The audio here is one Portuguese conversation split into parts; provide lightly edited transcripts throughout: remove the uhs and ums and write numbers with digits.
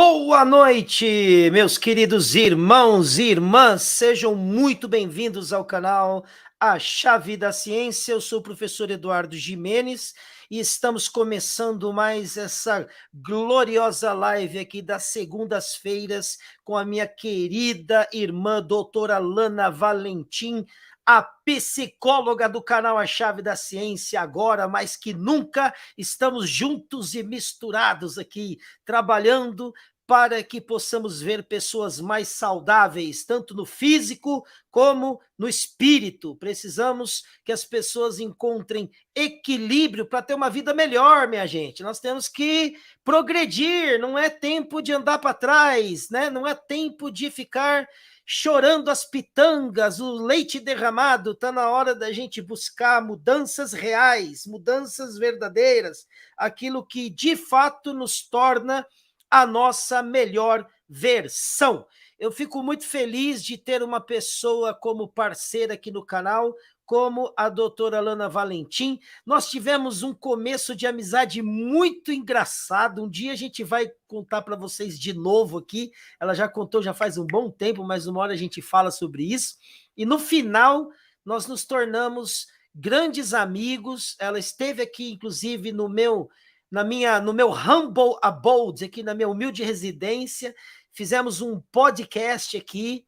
Boa noite, meus queridos irmãos e irmãs, sejam muito bem-vindos ao canal A Chave da Ciência. Eu sou o professor Eduardo Gimenez e estamos começando mais essa gloriosa live aqui das segundas-feiras com a minha querida irmã, doutora Lana Valentim, a psicóloga do canal A Chave da Ciência. Agora, mais que nunca, estamos juntos e misturados aqui, trabalhando para que possamos ver pessoas mais saudáveis, tanto no físico como no espírito. Precisamos que as pessoas encontrem equilíbrio para ter uma vida melhor, minha gente. Nós temos que progredir, não é tempo de andar para trás, né? Não é tempo de ficar chorando as pitangas, o leite derramado. Está na hora da gente buscar mudanças reais, mudanças verdadeiras, aquilo que de fato nos torna a nossa melhor versão. Eu fico muito feliz de ter uma pessoa como parceira aqui no canal, como a doutora Lana Valentim. Nós tivemos um começo de amizade muito engraçado. Um dia a gente vai contar para vocês de novo aqui. Ela já contou já faz um bom tempo, mas uma hora a gente fala sobre isso. E no final, nós nos tornamos grandes amigos. Ela esteve aqui, inclusive, no meu humble abode, aqui na minha humilde residência. Fizemos um podcast aqui.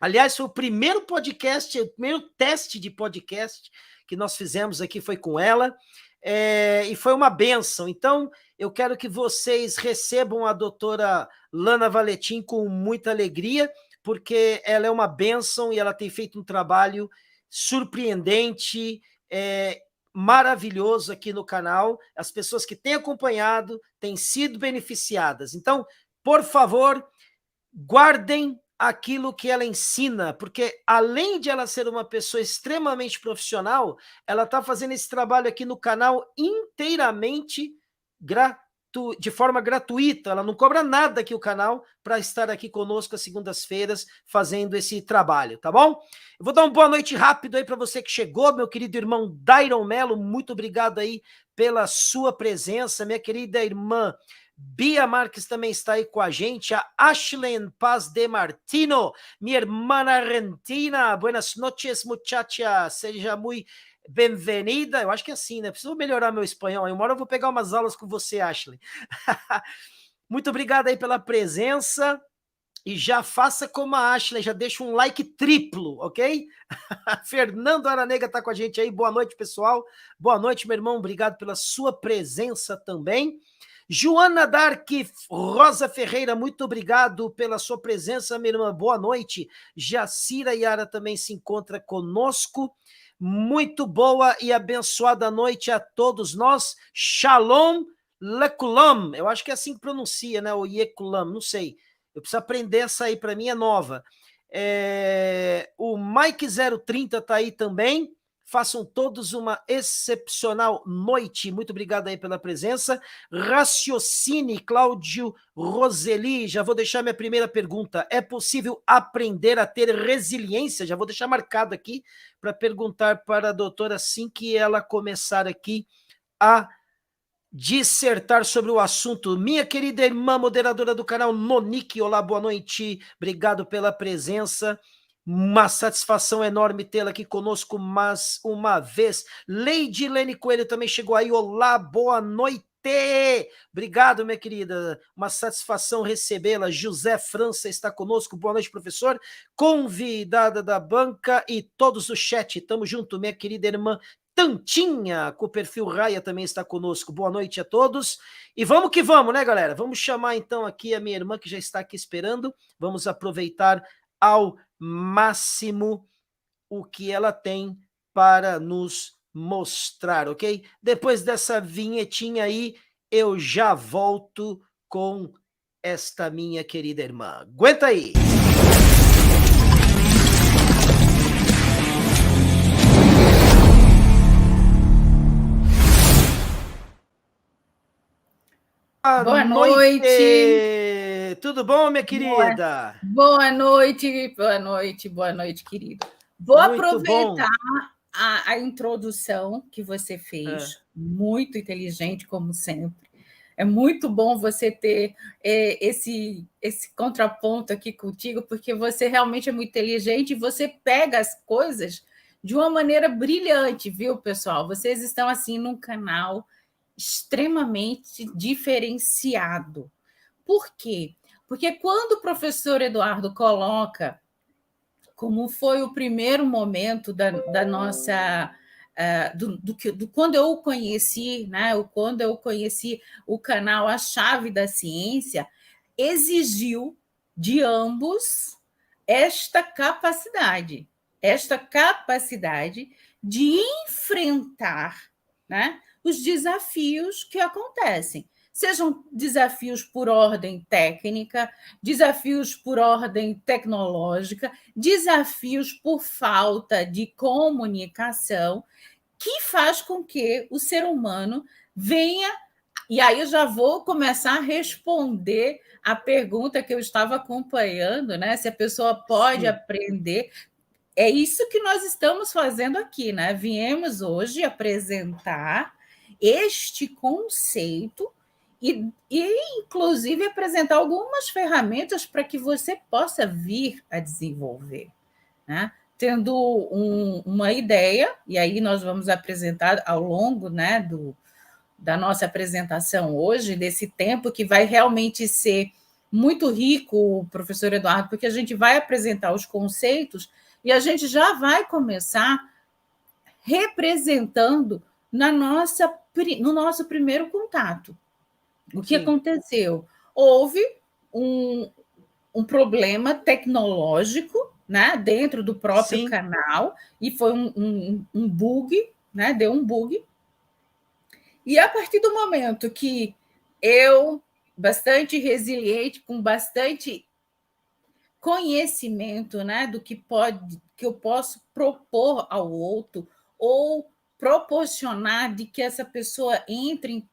Aliás, foi o primeiro podcast, o primeiro teste de podcast que nós fizemos aqui foi com ela, e foi uma bênção. Então, eu quero que vocês recebam a doutora Lana Valentim com muita alegria, porque ela é uma bênção e ela tem feito um trabalho surpreendente, maravilhoso aqui no canal. As pessoas que têm acompanhado têm sido beneficiadas. Então, por favor, guardem aquilo que ela ensina, porque além de ela ser uma pessoa extremamente profissional, ela está fazendo esse trabalho aqui no canal inteiramente de forma gratuita. Ela não cobra nada aqui o canal para estar aqui conosco às segundas-feiras fazendo esse trabalho, tá bom? Eu vou dar uma boa noite rápido aí para você que chegou, meu querido irmão Dairon Melo, muito obrigado aí pela sua presença, minha querida irmã Bia Marques também está aí com a gente, a Ashlen Paz de Martino, minha irmã argentina, buenas noches, muchacha, seja muito bem-vinda. Eu acho que é assim, né? Preciso melhorar meu espanhol. Uma hora eu vou pegar umas aulas com você, Ashley. Muito obrigado aí pela presença. E já faça como a Ashley, já deixa um like triplo, ok? Fernando Aranega está com a gente aí. Boa noite, pessoal. Boa noite, meu irmão. Obrigado pela sua presença também. Joana Dark Rosa Ferreira, muito obrigado pela sua presença, minha irmã. Boa noite. Jacira Yara também se encontra conosco. Muito boa e abençoada noite a todos nós. Shalom Lekulam. Eu acho que é assim que pronuncia, né? O Yekulam, não sei. Eu preciso aprender essa aí, para mim é nova. O Mike 030 está aí também. Façam todos uma excepcional noite. Muito obrigado aí pela presença. Raciocine, Cláudio Roseli. Já vou deixar minha primeira pergunta. É possível aprender a ter resiliência? Já vou deixar marcado aqui para perguntar para a doutora assim que ela começar aqui a dissertar sobre o assunto. Minha querida irmã moderadora do canal, Nonique. Olá, boa noite. Obrigado pela presença. Uma satisfação enorme tê-la aqui conosco mais uma vez. Lady Lene Coelho também chegou aí. Olá, boa noite. Obrigado, minha querida. Uma satisfação recebê-la. José França está conosco. Boa noite, professor. Convidada da banca e todos do chat. Tamo junto, minha querida irmã Tantinha, com o perfil Raia, também está conosco. Boa noite a todos. E vamos que vamos, né, galera? Vamos chamar então aqui a minha irmã, que já está aqui esperando. Vamos aproveitar ao máximo o que ela tem para nos mostrar, ok? Depois dessa vinhetinha aí, eu já volto com esta minha querida irmã. Aguenta aí! Boa noite! Tudo bom, minha querida? Boa noite, querido. Vou aproveitar a introdução que você fez, muito inteligente, como sempre, É muito bom você ter esse contraponto aqui contigo, porque você realmente é muito inteligente e você pega as coisas de uma maneira brilhante, viu, pessoal? Vocês estão, assim, num canal extremamente diferenciado. Por quê? Porque quando o professor Eduardo coloca como foi o primeiro momento da nossa... quando eu o conheci, né? Quando eu conheci o canal A Chave da Ciência, exigiu de ambos esta capacidade de enfrentar, né, os desafios que acontecem. Sejam desafios por ordem técnica, desafios por ordem tecnológica, desafios por falta de comunicação, que faz com que o ser humano venha. E aí eu já vou começar a responder a pergunta que eu estava acompanhando, né? Se a pessoa pode Sim. aprender. É isso que nós estamos fazendo aqui, né? Viemos hoje apresentar este conceito inclusive, apresentar algumas ferramentas para que você possa vir a desenvolver, né? Tendo uma ideia, e aí nós vamos apresentar ao longo, né, da nossa apresentação hoje, desse tempo que vai realmente ser muito rico, professor Eduardo, porque a gente vai apresentar os conceitos e a gente já vai começar representando no nosso primeiro contato. O que aconteceu? Houve um problema tecnológico, né, dentro do próprio canal, e foi um bug, né, deu um bug. E a partir do momento que eu, bastante resiliente, com bastante conhecimento, né, do que eu posso propor ao outro, ou proporcionar de que essa pessoa entre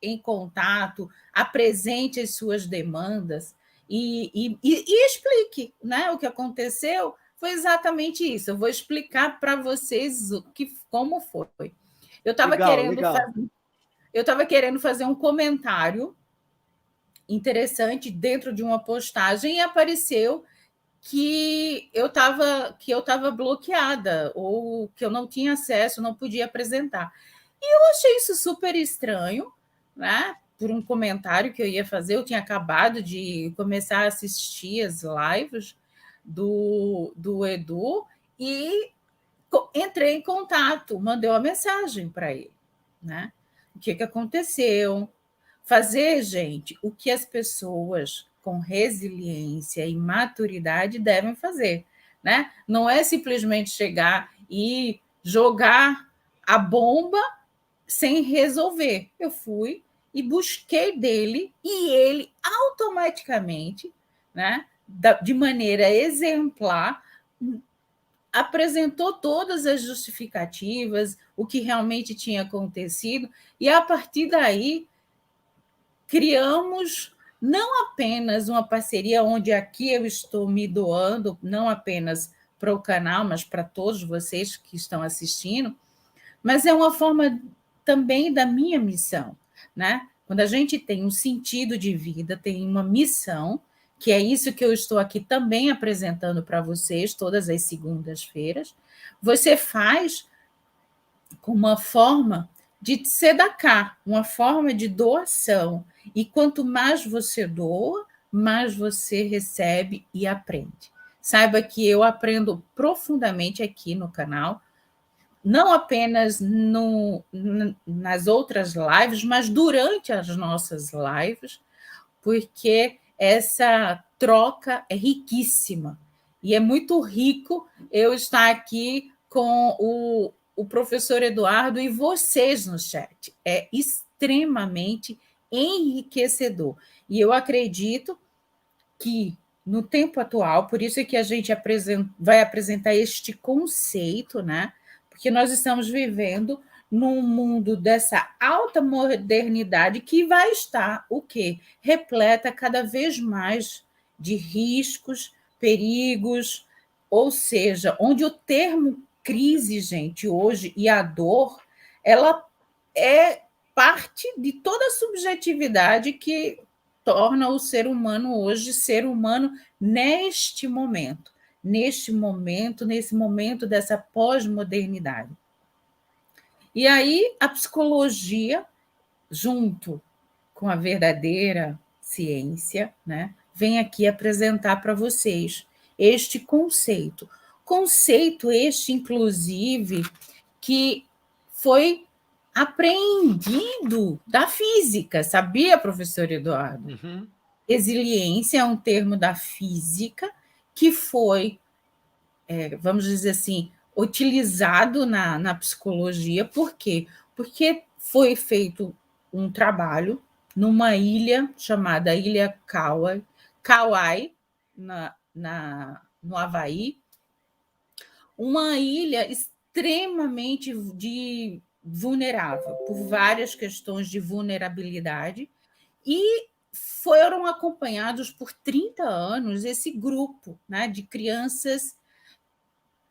em contato, apresente as suas demandas e explique, né, o que aconteceu. Foi exatamente isso. Eu vou explicar para vocês como foi. Eu estava querendo fazer um comentário interessante dentro de uma postagem e apareceu que eu estava bloqueada ou que eu não tinha acesso, não podia apresentar. E eu achei isso super estranho, né? Por um comentário que eu ia fazer, eu tinha acabado de começar a assistir as lives do Edu e entrei em contato, mandei uma mensagem para ele, né? O que aconteceu? Fazer, gente, o que as pessoas com resiliência e maturidade devem fazer, né? Não é simplesmente chegar e jogar a bomba sem resolver. Eu fui e busquei dele e ele automaticamente, né, de maneira exemplar, apresentou todas as justificativas, o que realmente tinha acontecido, e a partir daí criamos não apenas uma parceria onde aqui eu estou me doando, não apenas para o canal, mas para todos vocês que estão assistindo, mas é uma forma também da minha missão, né? Quando a gente tem um sentido de vida, tem uma missão, que é isso que eu estou aqui também apresentando para vocês todas as segundas-feiras, você faz com uma forma de tzedakah, uma forma de doação. E quanto mais você doa, mais você recebe e aprende. Saiba que eu aprendo profundamente aqui no canal, não apenas nas outras lives, mas durante as nossas lives, porque essa troca é riquíssima. E é muito rico eu estar aqui com o professor Eduardo e vocês no chat. É extremamente enriquecedor. E eu acredito que, no tempo atual, por isso é que a gente vai apresentar este conceito, né? Porque nós estamos vivendo num mundo dessa alta modernidade que vai estar o quê? Repleta cada vez mais de riscos, perigos, ou seja, onde o termo crise, gente, hoje, e a dor, ela é parte de toda a subjetividade que torna o ser humano hoje ser humano nesse momento dessa pós-modernidade. E aí a psicologia, junto com a verdadeira ciência, né, vem aqui apresentar para vocês este conceito. Conceito este, inclusive, que foi apreendido da física, sabia, professor Eduardo? Uhum. Resiliência é um termo da física que foi, vamos dizer assim, utilizado na psicologia. Por quê? Porque foi feito um trabalho numa ilha chamada Ilha Kauai, no Havaí, uma ilha extremamente vulnerável, por várias questões de vulnerabilidade, e foram acompanhados por 30 anos esse grupo, né, de crianças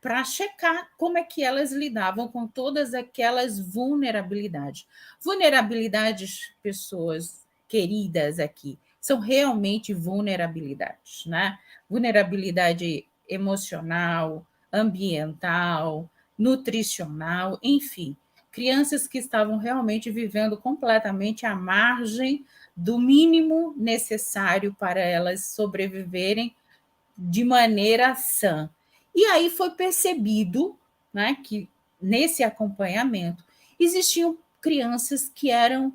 para checar como é que elas lidavam com todas aquelas vulnerabilidades. Vulnerabilidades, pessoas queridas aqui, são realmente vulnerabilidades, né? Vulnerabilidade emocional, ambiental, nutricional, enfim. Crianças que estavam realmente vivendo completamente à margem do mínimo necessário para elas sobreviverem de maneira sã. E aí foi percebido, né, que nesse acompanhamento existiam crianças que eram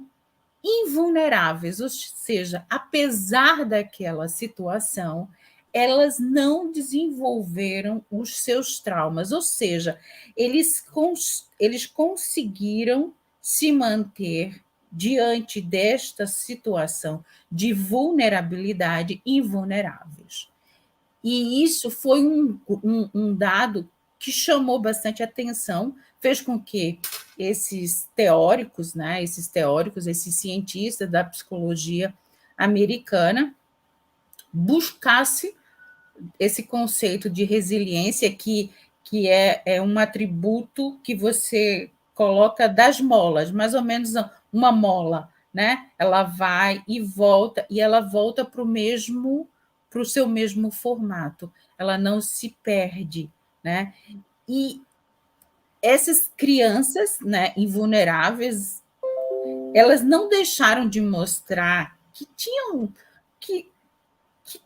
invulneráveis, ou seja, apesar daquela situação, elas não desenvolveram os seus traumas, ou seja, eles conseguiram se manter diante desta situação de vulnerabilidade invulneráveis. E isso foi um dado que chamou bastante atenção, fez com que esses teóricos, esses cientistas da psicologia americana, buscassem esse conceito de resiliência que é um atributo que você coloca das molas, mais ou menos uma mola, né? Ela vai e ela volta para o seu mesmo formato, ela não se perde, né? E essas crianças, né, invulneráveis, elas não deixaram de mostrar que, que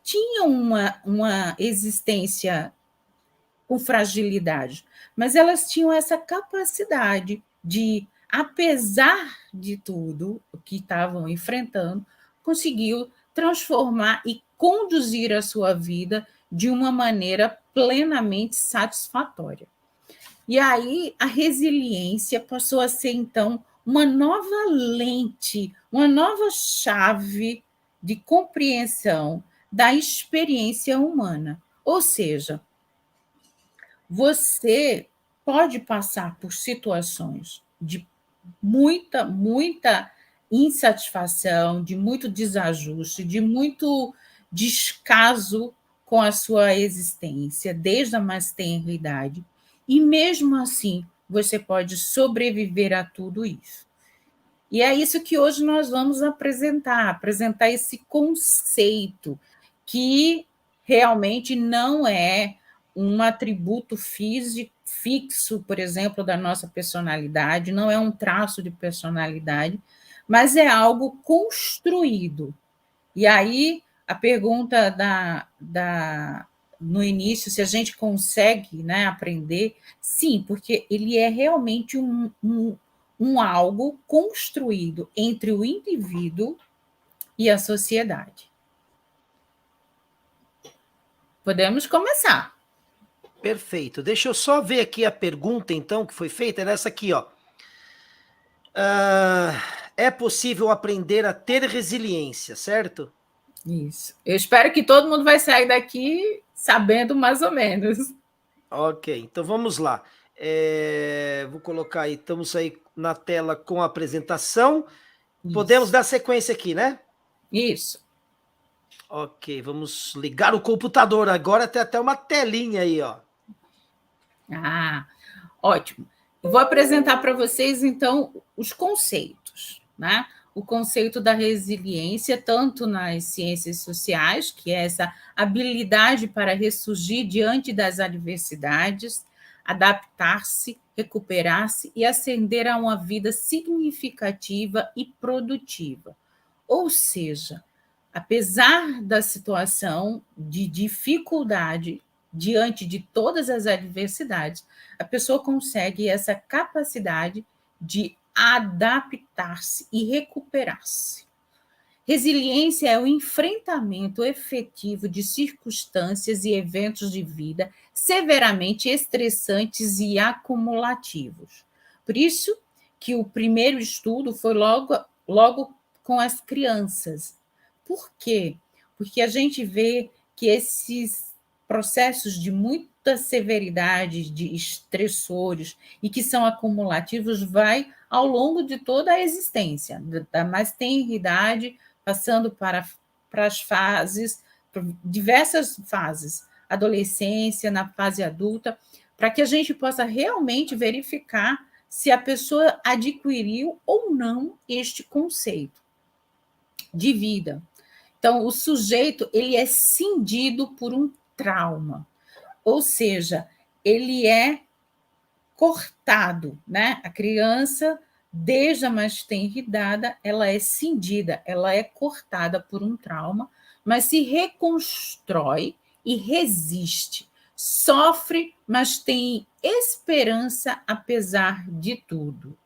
tinham uma existência com fragilidade, mas elas tinham essa capacidade de, apesar de tudo o que estavam enfrentando, conseguiu transformar e conduzir a sua vida de uma maneira plenamente satisfatória. E aí a resiliência passou a ser, então, uma nova lente, uma nova chave de compreensão da experiência humana. Ou seja, você pode passar por situações de muita insatisfação, de muito desajuste, de muito descaso com a sua existência, desde a mais tenra idade, e mesmo assim você pode sobreviver a tudo isso. E é isso que hoje nós vamos apresentar esse conceito que realmente não é um atributo físico fixo, por exemplo, da nossa personalidade, não é um traço de personalidade, mas é algo construído. E aí, a pergunta no início, se a gente consegue, né, aprender, sim, porque ele é realmente um algo construído entre o indivíduo e a sociedade. Podemos começar. Perfeito. Deixa eu só ver aqui a pergunta, então, que foi feita. Era essa aqui, ó. É possível aprender a ter resiliência, certo? Isso. Eu espero que todo mundo vai sair daqui sabendo mais ou menos. Ok, então vamos lá. Vou colocar aí, estamos aí na tela com a apresentação. Isso. Podemos dar sequência aqui, né? Isso. Ok, vamos ligar o computador. Agora tem até uma telinha aí, ó. Ótimo. Eu vou apresentar para vocês, então, os conceitos. né, o conceito da resiliência, tanto nas ciências sociais, que é essa habilidade para ressurgir diante das adversidades, adaptar-se, recuperar-se e ascender a uma vida significativa e produtiva. Ou seja, apesar da situação de dificuldade diante de todas as adversidades, a pessoa consegue essa capacidade de adaptar-se e recuperar-se. Resiliência é o enfrentamento efetivo de circunstâncias e eventos de vida severamente estressantes e acumulativos. Por isso que o primeiro estudo foi logo com as crianças. Por quê? Porque a gente vê que esses processos de muita severidade, de estressores e que são acumulativos, vai ao longo de toda a existência, da mais tenra idade, passando para as fases, diversas fases, adolescência, na fase adulta, para que a gente possa realmente verificar se a pessoa adquiriu ou não este conceito de vida. Então, o sujeito ele é cindido por um trauma, ou seja, ele é cortado, né? A criança, desde a mais tenra idade, ela é cindida, ela é cortada por um trauma, mas se reconstrói e resiste, sofre, mas tem esperança apesar de tudo.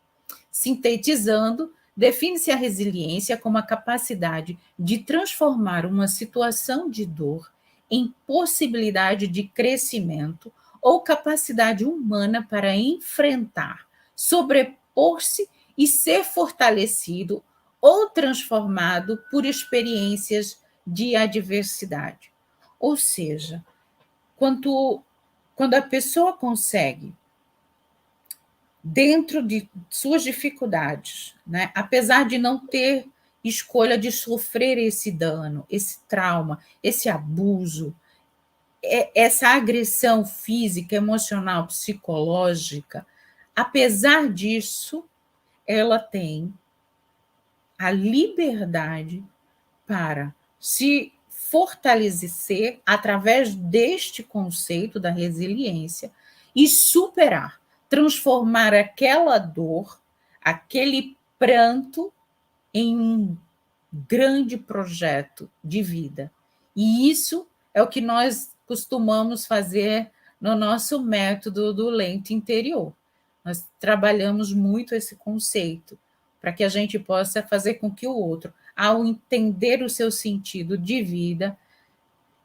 Sintetizando, define-se a resiliência como a capacidade de transformar uma situação de dor em possibilidade de crescimento ou capacidade humana para enfrentar, sobrepor-se e ser fortalecido ou transformado por experiências de adversidade. Ou seja, quando a pessoa consegue, dentro de suas dificuldades, né, apesar de não ter escolha de sofrer esse dano, esse trauma, esse abuso, essa agressão física, emocional, psicológica, apesar disso, ela tem a liberdade para se fortalecer através deste conceito da resiliência e superar, transformar aquela dor, aquele pranto em um grande projeto de vida. E isso é o que nós costumamos fazer no nosso método do lente interior. Nós trabalhamos muito esse conceito para que a gente possa fazer com que o outro, ao entender o seu sentido de vida,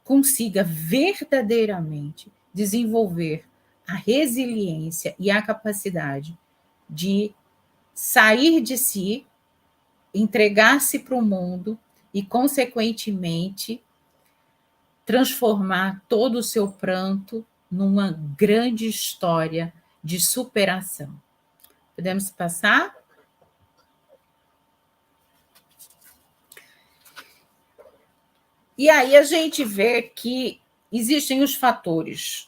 consiga verdadeiramente desenvolver a resiliência e a capacidade de sair de si, entregar-se para o mundo e, consequentemente, transformar todo o seu pranto numa grande história de superação. Podemos passar? E aí a gente vê que existem os fatores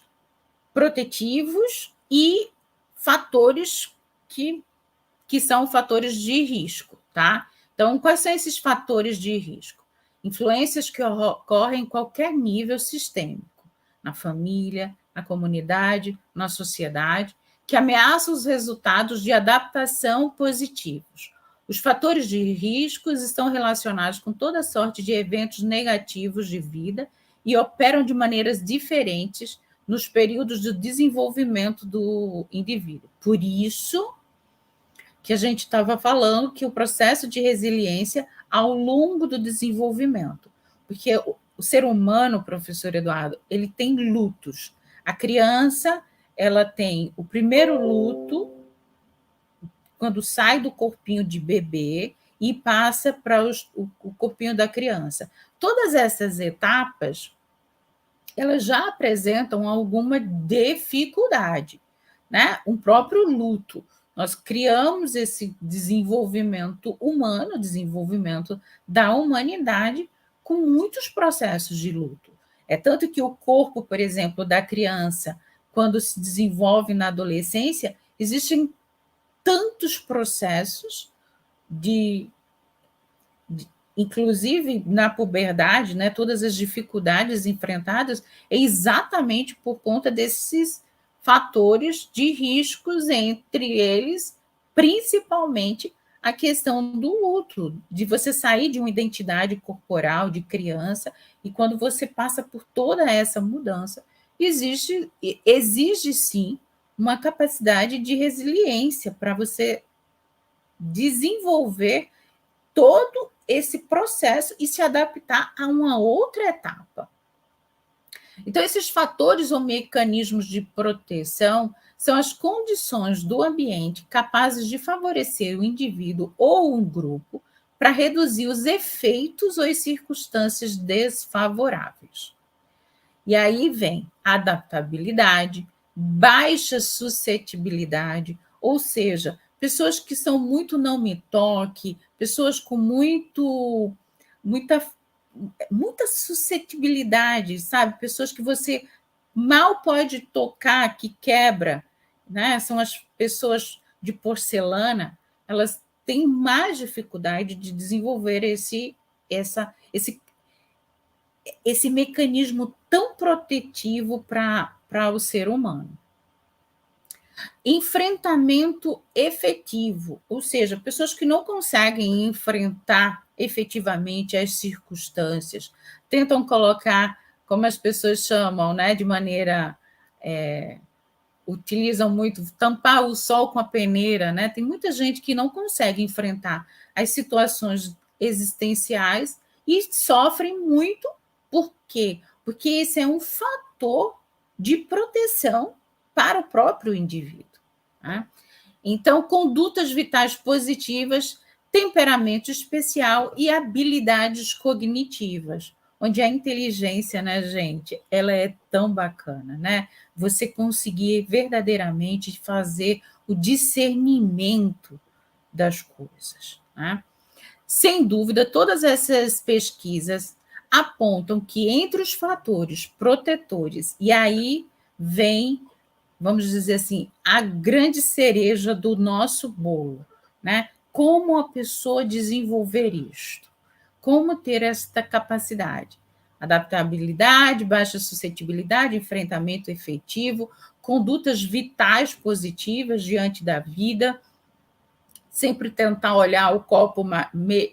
protetivos e fatores que são fatores de risco, tá? Então, quais são esses fatores de risco? Influências que ocorrem em qualquer nível sistêmico, na família, na comunidade, na sociedade, que ameaçam os resultados de adaptação positivos. Os fatores de riscos estão relacionados com toda sorte de eventos negativos de vida e operam de maneiras diferentes nos períodos de desenvolvimento do indivíduo. Por isso que a gente estava falando que o processo de resiliência ao longo do desenvolvimento, porque o ser humano, professor Eduardo, ele tem lutos. A criança, ela tem o primeiro luto, quando sai do corpinho de bebê e passa para o corpinho da criança. Todas essas etapas, elas já apresentam alguma dificuldade, né? Um próprio luto. Nós criamos esse desenvolvimento humano, desenvolvimento da humanidade, com muitos processos de luto. É tanto que o corpo, por exemplo, da criança, quando se desenvolve na adolescência, existem tantos processos de inclusive na puberdade, né, todas as dificuldades enfrentadas é exatamente por conta desses fatores de riscos, entre eles, principalmente a questão do luto, de você sair de uma identidade corporal de criança, e quando você passa por toda essa mudança, exige sim uma capacidade de resiliência para você desenvolver todo esse processo e se adaptar a uma outra etapa. Então, esses fatores ou mecanismos de proteção são as condições do ambiente capazes de favorecer o indivíduo ou um grupo para reduzir os efeitos ou as circunstâncias desfavoráveis. E aí vem adaptabilidade, baixa suscetibilidade, ou seja, pessoas que são muito não me toque, pessoas com muita suscetibilidade, sabe? Pessoas que você mal pode tocar, que quebra, né? São as pessoas de porcelana, elas têm mais dificuldade de desenvolver esse mecanismo tão protetivo para o ser humano. Enfrentamento efetivo, ou seja, pessoas que não conseguem enfrentar efetivamente as circunstâncias, tentam colocar, como as pessoas chamam, né, de maneira... utilizam muito, tampar o sol com a peneira, né? Tem muita gente que não consegue enfrentar as situações existenciais e sofrem muito. Por quê? Porque esse é um fator de proteção para o próprio indivíduo, né? Então, condutas vitais positivas, temperamento especial e habilidades cognitivas, onde a inteligência, né, gente, ela é tão bacana, né? Você conseguir verdadeiramente fazer o discernimento das coisas, né? Sem dúvida, todas essas pesquisas apontam que entre os fatores protetores, e aí vem, vamos dizer assim, a grande cereja do nosso bolo, né? Como a pessoa desenvolver isto? Como ter esta capacidade? Adaptabilidade, baixa suscetibilidade, enfrentamento efetivo, condutas vitais positivas diante da vida, sempre tentar olhar o copo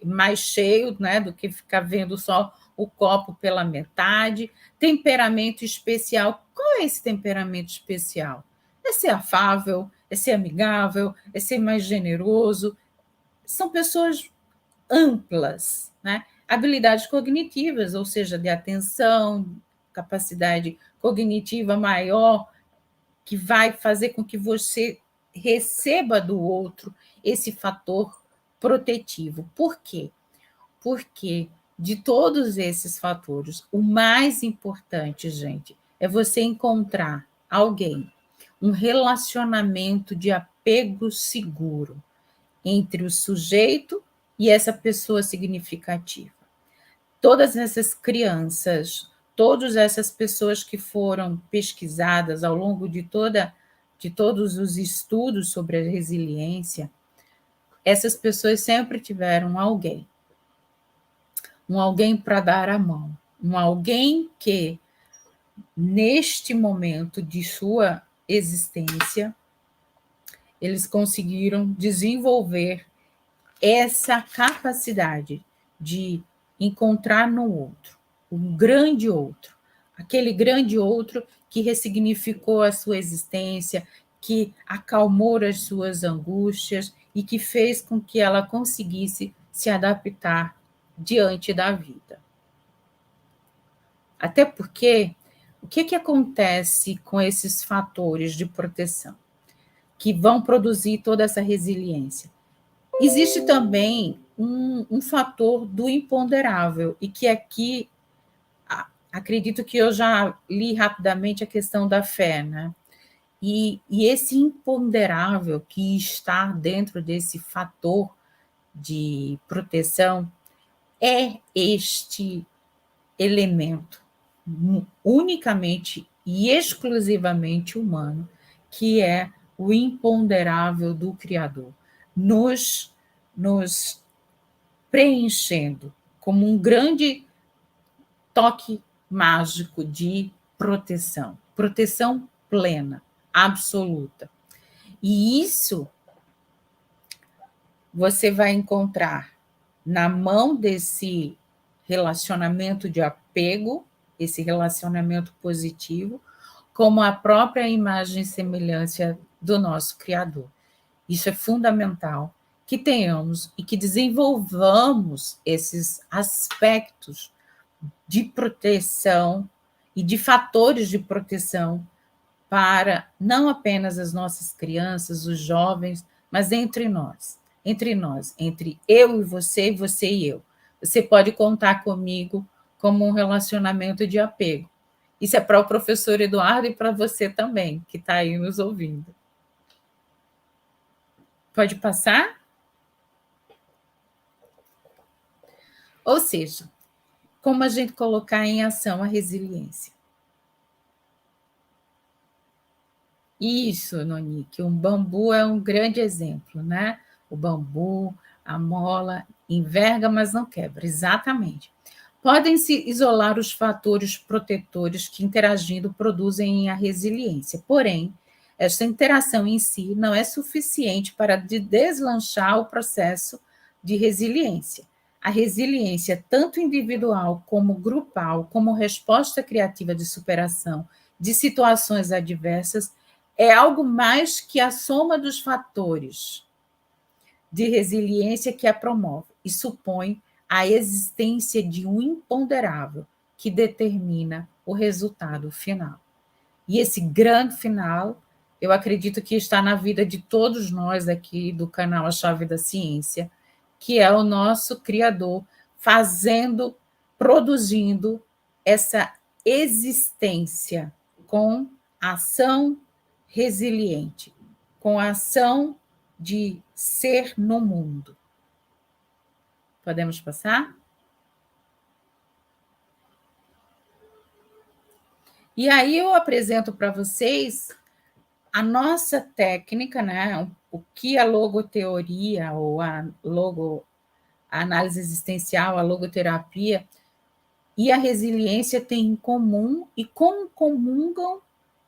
mais cheio, né, do que ficar vendo só o copo pela metade. Temperamento especial. Qual é esse temperamento especial? É ser afável, é ser amigável, é ser mais generoso. São pessoas amplas, né? Habilidades cognitivas, ou seja, de atenção, capacidade cognitiva maior, que vai fazer com que você receba do outro esse fator protetivo. Por quê? Porque de todos esses fatores, o mais importante, gente, é você encontrar alguém, um relacionamento de apego seguro entre o sujeito e essa pessoa significativa. Todas essas crianças, todas essas pessoas que foram pesquisadas ao longo de todos os estudos sobre a resiliência, essas pessoas sempre tiveram um alguém para dar a mão, um alguém que, neste momento de sua existência, eles conseguiram desenvolver essa capacidade de encontrar no outro, um grande outro, aquele grande outro que ressignificou a sua existência, que acalmou as suas angústias e que fez com que ela conseguisse se adaptar diante da vida. Até porque, o que acontece com esses fatores de proteção que vão produzir toda essa resiliência? Existe também um fator do imponderável, e que aqui acredito que eu já li rapidamente a questão da fé, né? E esse imponderável que está dentro desse fator de proteção é este elemento unicamente e exclusivamente humano, que é o imponderável do Criador. Nos nos preenchendo como um grande toque mágico de proteção, proteção plena, absoluta. E isso você vai encontrar na mão desse relacionamento de apego, esse relacionamento positivo, como a própria imagem e semelhança do nosso Criador. Isso é fundamental que tenhamos e que desenvolvamos esses aspectos de proteção e de fatores de proteção para não apenas as nossas crianças, os jovens, mas entre nós, entre eu e você e eu. Você pode contar comigo como um relacionamento de apego. Isso é para o professor Eduardo e para você também, que está aí nos ouvindo. Pode passar? Ou seja, como a gente colocar em ação a resiliência. Isso, Nonique, um bambu é um grande exemplo, né? O bambu, a mola, enverga, mas não quebra, exatamente. Podem-se isolar os fatores protetores que, interagindo, produzem a resiliência. Porém, esta interação em si não é suficiente para deslanchar o processo de resiliência. A resiliência, tanto individual como grupal, como resposta criativa de superação de situações adversas, é algo mais que a soma dos fatores de resiliência que a promove e supõe a existência de um imponderável que determina o resultado final. E esse grande final, eu acredito que está na vida de todos nós aqui do canal A Chave da Ciência, que é o nosso Criador fazendo, produzindo essa existência com ação resiliente, com a ação de ser no mundo. Podemos passar? E aí eu apresento para vocês a nossa técnica, né? O que a logoteoria ou a análise existencial, a logoterapia e a resiliência têm em comum e como comungam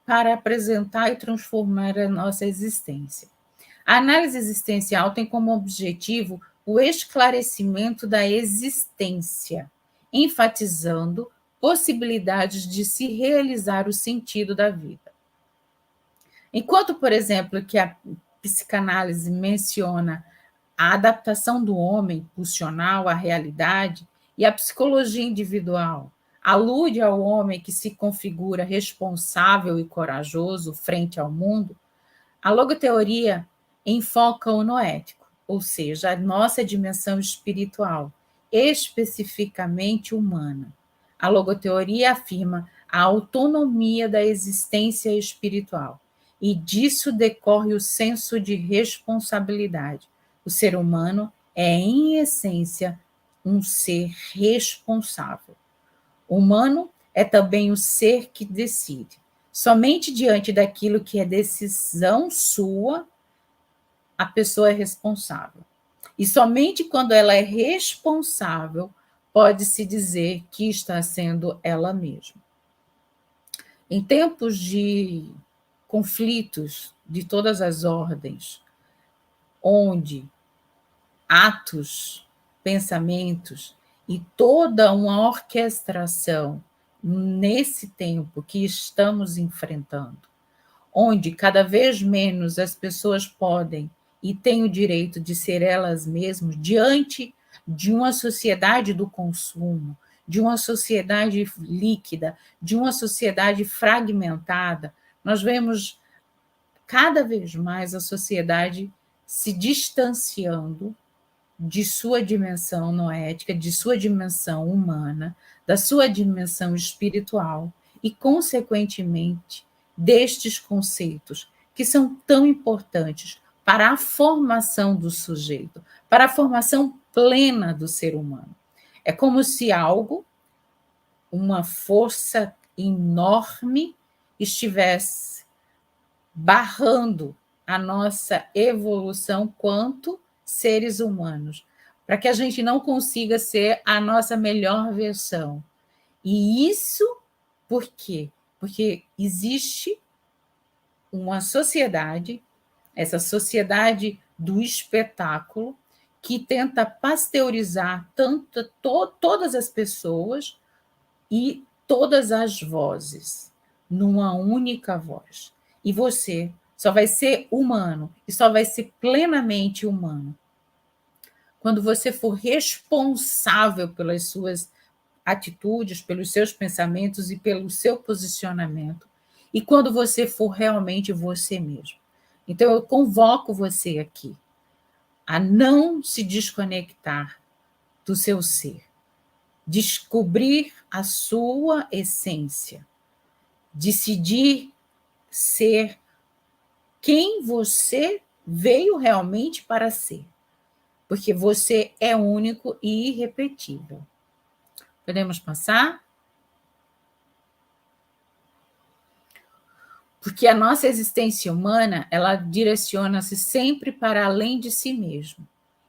para apresentar e transformar a nossa existência. A análise existencial tem como objetivo o esclarecimento da existência, enfatizando possibilidades de se realizar o sentido da vida. Enquanto, por exemplo, que a psicanálise menciona a adaptação do homem pulsional à realidade e a psicologia individual alude ao homem que se configura responsável e corajoso frente ao mundo, a logoteoria enfoca o noético, ou seja, a nossa dimensão espiritual, especificamente humana. A logoteoria afirma a autonomia da existência espiritual, e disso decorre o senso de responsabilidade. O ser humano é, em essência, um ser responsável. O humano é também o ser que decide. Somente diante daquilo que é decisão sua, a pessoa é responsável. E somente quando ela é responsável, pode-se dizer que está sendo ela mesma. Em tempos de conflitos de todas as ordens, onde atos, pensamentos e toda uma orquestração nesse tempo que estamos enfrentando, onde cada vez menos as pessoas podem e têm o direito de ser elas mesmas diante de uma sociedade do consumo, de uma sociedade líquida, de uma sociedade fragmentada, nós vemos cada vez mais a sociedade se distanciando de sua dimensão noética, de sua dimensão humana, da sua dimensão espiritual e, consequentemente, destes conceitos que são tão importantes para a formação do sujeito, para a formação plena do ser humano. É como se algo, uma força enorme, estivesse barrando a nossa evolução quanto seres humanos, para que a gente não consiga ser a nossa melhor versão. E isso por quê? Porque existe uma sociedade, essa sociedade do espetáculo, que tenta pasteurizar todas as pessoas e todas as vozes numa única voz. E você só vai ser humano e só vai ser plenamente humano quando você for responsável pelas suas atitudes, pelos seus pensamentos e pelo seu posicionamento, e quando você for realmente você mesmo. Então, eu convoco você aqui a não se desconectar do seu ser, descobrir a sua essência, decidir ser quem você veio realmente para ser, porque você é único e irrepetível. Podemos passar? Porque a nossa existência humana, ela direciona-se sempre para além de si mesmo,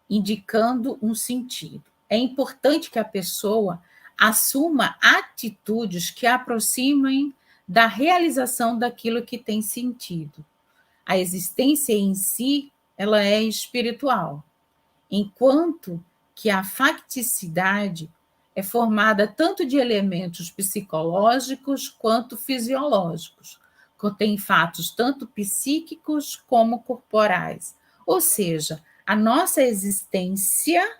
indicando um sentido. É importante que a pessoa assuma atitudes que a aproximem da realização daquilo que tem sentido. A existência em si, ela é espiritual, enquanto que a facticidade é formada tanto de elementos psicológicos quanto fisiológicos, contém fatos tanto psíquicos como corporais. Ou seja, a nossa existência,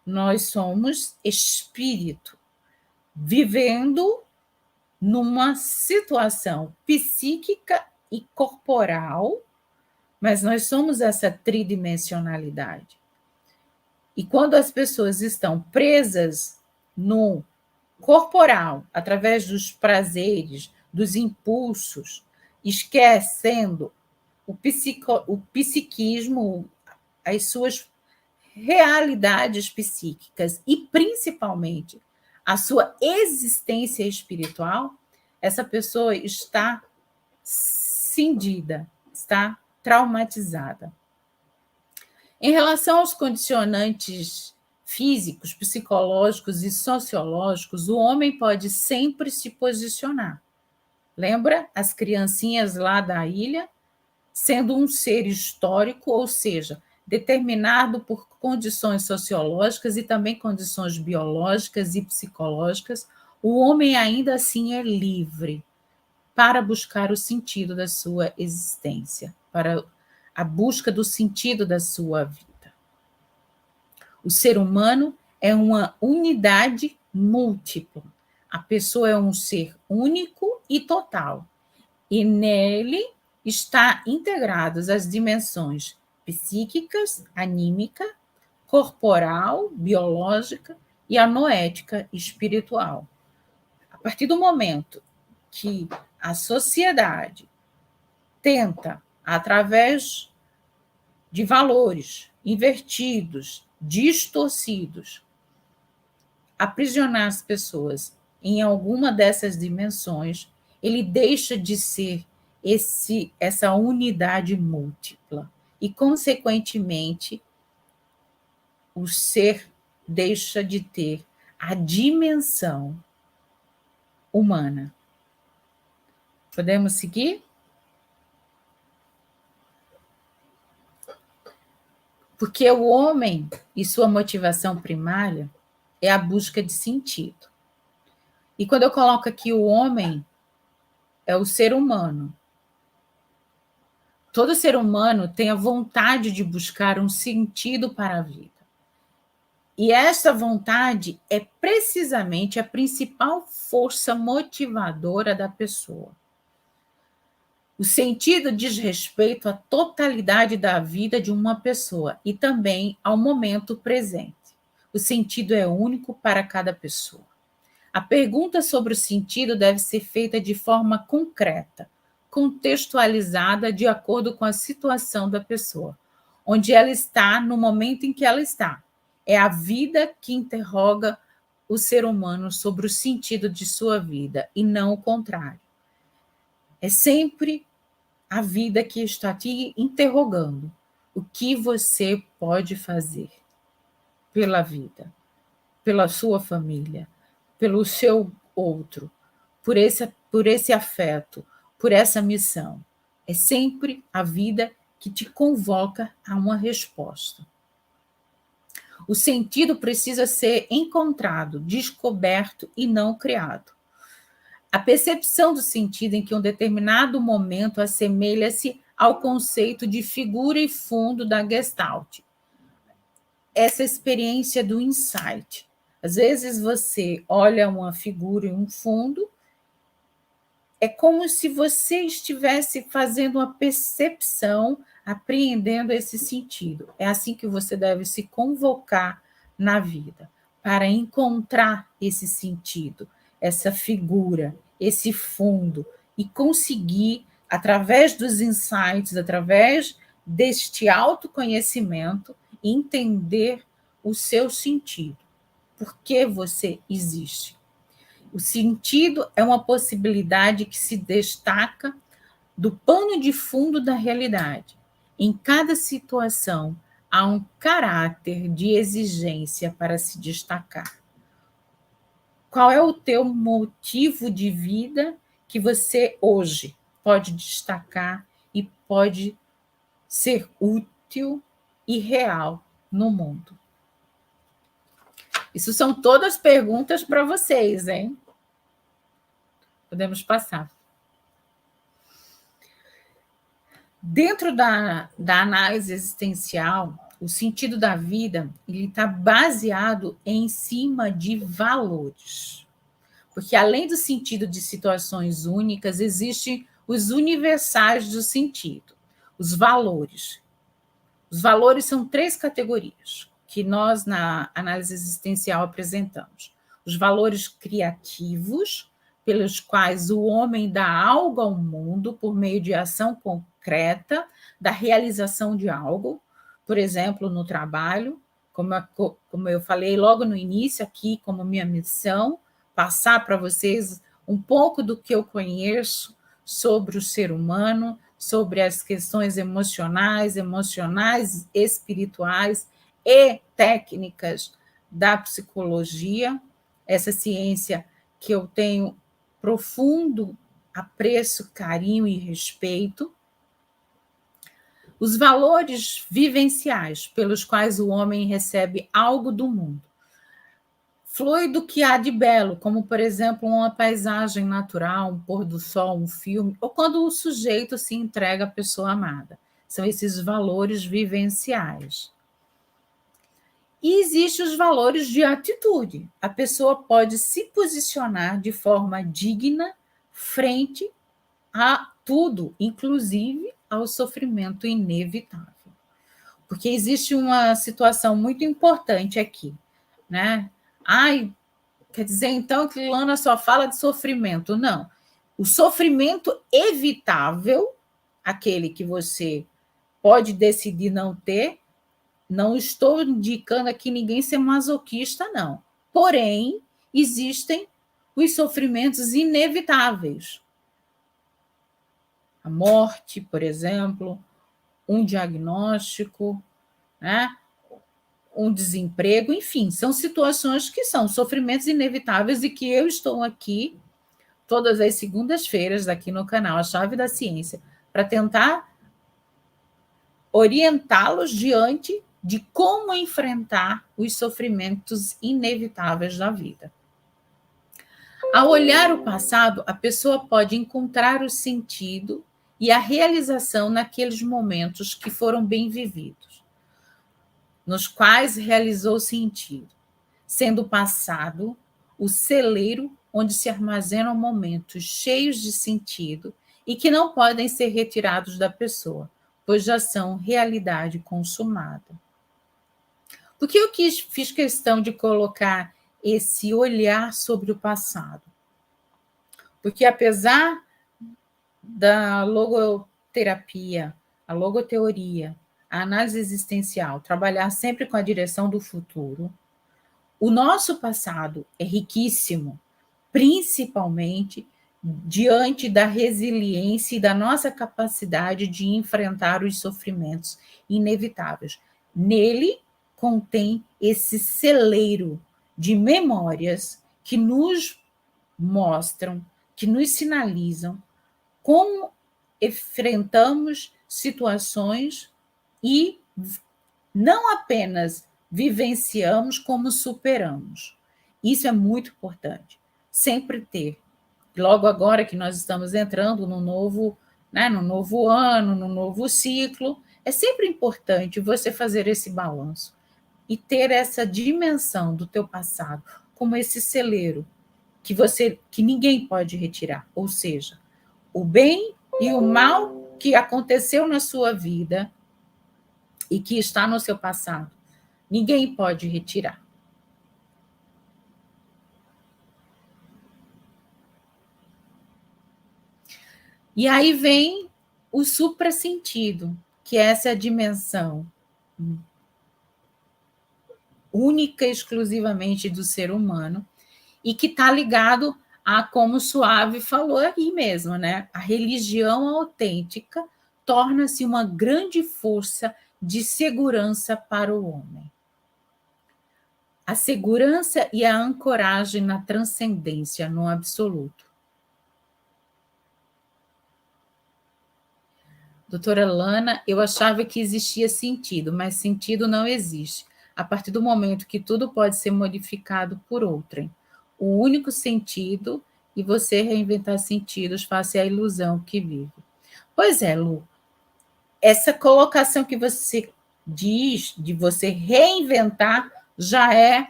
nós somos espírito, vivendo numa situação psíquica e corporal, mas nós somos essa tridimensionalidade. E quando as pessoas estão presas no corporal, através dos prazeres, dos impulsos, esquecendo o psiquismo, as suas realidades psíquicas e, principalmente, a sua existência espiritual, essa pessoa está cindida, está traumatizada. Em relação aos condicionantes físicos, psicológicos e sociológicos, o homem pode sempre se posicionar. Lembra as criancinhas lá da ilha? Sendo um ser histórico, ou seja, determinado por condições sociológicas e também condições biológicas e psicológicas, o homem ainda assim é livre para buscar o sentido da sua existência, para a busca do sentido da sua vida. O ser humano é uma unidade múltipla. A pessoa é um ser único e total. E nele está integradas as dimensões psíquicas, anímica, corporal, biológica e a noética espiritual. A partir do momento que a sociedade tenta, através de valores invertidos, distorcidos, aprisionar as pessoas em alguma dessas dimensões, ele deixa de ser essa unidade múltipla e, consequentemente, o ser deixa de ter a dimensão humana. Podemos seguir? Porque o homem e sua motivação primária é a busca de sentido. E quando eu coloco aqui o homem, é o ser humano. Todo ser humano tem a vontade de buscar um sentido para a vida. E essa vontade é precisamente a principal força motivadora da pessoa. O sentido diz respeito à totalidade da vida de uma pessoa e também ao momento presente. O sentido é único para cada pessoa. A pergunta sobre o sentido deve ser feita de forma concreta, contextualizada de acordo com a situação da pessoa, onde ela está no momento em que ela está. É a vida que interroga o ser humano sobre o sentido de sua vida e não o contrário. É sempre a vida que está te interrogando. o que você pode fazer pela vida, pela sua família, pelo seu outro, por esse afeto, por essa missão. É sempre a vida que te convoca a uma resposta. O sentido precisa ser encontrado, descoberto e não criado. A percepção do sentido em que um determinado momento assemelha-se ao conceito de figura e fundo da Gestalt. Essa experiência do insight. Às vezes você olha uma figura e um fundo, é como se você estivesse fazendo uma percepção, apreendendo esse sentido. É assim que você deve se convocar na vida, para encontrar esse sentido, essa figura, esse fundo, e conseguir, através dos insights, através deste autoconhecimento, entender o seu sentido. Por que você existe? O sentido é uma possibilidade que se destaca do pano de fundo da realidade. Em cada situação, há um caráter de exigência para se destacar. Qual é o teu motivo de vida que você hoje pode destacar e pode ser útil e real no mundo? Isso são todas perguntas para vocês, hein? Podemos passar. Dentro da análise existencial, o sentido da vida está baseado em cima de valores. Porque, além do sentido de situações únicas, existem os universais do sentido, os valores. Os valores são 3 categorias que nós, na análise existencial, apresentamos. Os valores criativos, pelos quais o homem dá algo ao mundo por meio de ação concreta, da realização de algo, por exemplo, no trabalho, como eu falei logo no início aqui, como minha missão, passar para vocês um pouco do que eu conheço sobre o ser humano, sobre as questões emocionais, espirituais e técnicas da psicologia, essa ciência que eu tenho profundo apreço, carinho e respeito. Os valores vivenciais pelos quais o homem recebe algo do mundo. Flui do que há de belo, como, por exemplo, uma paisagem natural, um pôr do sol, um filme, ou quando o sujeito se entrega à pessoa amada. São esses valores vivenciais. E existem os valores de atitude. A pessoa pode se posicionar de forma digna frente a tudo, inclusive ao sofrimento inevitável. Porque existe uma situação muito importante aqui, né? Quer dizer, então, que Lana só fala de sofrimento. Não. O sofrimento evitável, aquele que você pode decidir não ter, não estou indicando aqui ninguém ser masoquista, não. Porém, existem os sofrimentos inevitáveis. A morte, por exemplo, um diagnóstico, né? Um desemprego, enfim, são situações que são sofrimentos inevitáveis e que eu estou aqui todas as segundas-feiras aqui no canal A Chave da Ciência para tentar orientá-los diante de como enfrentar os sofrimentos inevitáveis da vida. Ao olhar o passado, a pessoa pode encontrar o sentido e a realização naqueles momentos que foram bem vividos, nos quais realizou sentido, sendo o passado o celeiro onde se armazenam momentos cheios de sentido e que não podem ser retirados da pessoa, pois já são realidade consumada. Por que eu fiz questão de colocar esse olhar sobre o passado? Porque apesar da logoterapia, a logoteoria, a análise existencial, trabalhar sempre com a direção do futuro, o nosso passado é riquíssimo, principalmente diante da resiliência e da nossa capacidade de enfrentar os sofrimentos inevitáveis. Nele contém esse celeiro de memórias que nos mostram, que nos sinalizam como enfrentamos situações e não apenas vivenciamos, como superamos. Isso é muito importante. Sempre ter. Logo agora que nós estamos entrando no novo ano, no novo ciclo, é sempre importante você fazer esse balanço e ter essa dimensão do teu passado como esse celeiro que ninguém pode retirar, ou seja, o bem e o mal que aconteceu na sua vida e que está no seu passado, ninguém pode retirar. E aí vem o suprassentido, que é essa dimensão única e exclusivamente do ser humano, e que está ligado a, como o Suave falou aí mesmo, né? A religião autêntica torna-se uma grande força de segurança para o homem. A segurança e a ancoragem na transcendência, no absoluto. Doutora Lana, eu achava que existia sentido, mas sentido não existe. A partir do momento que tudo pode ser modificado por outrem. O único sentido, e você reinventar sentidos face à ilusão que vive. Pois é, Lu, essa colocação que você diz de você reinventar já é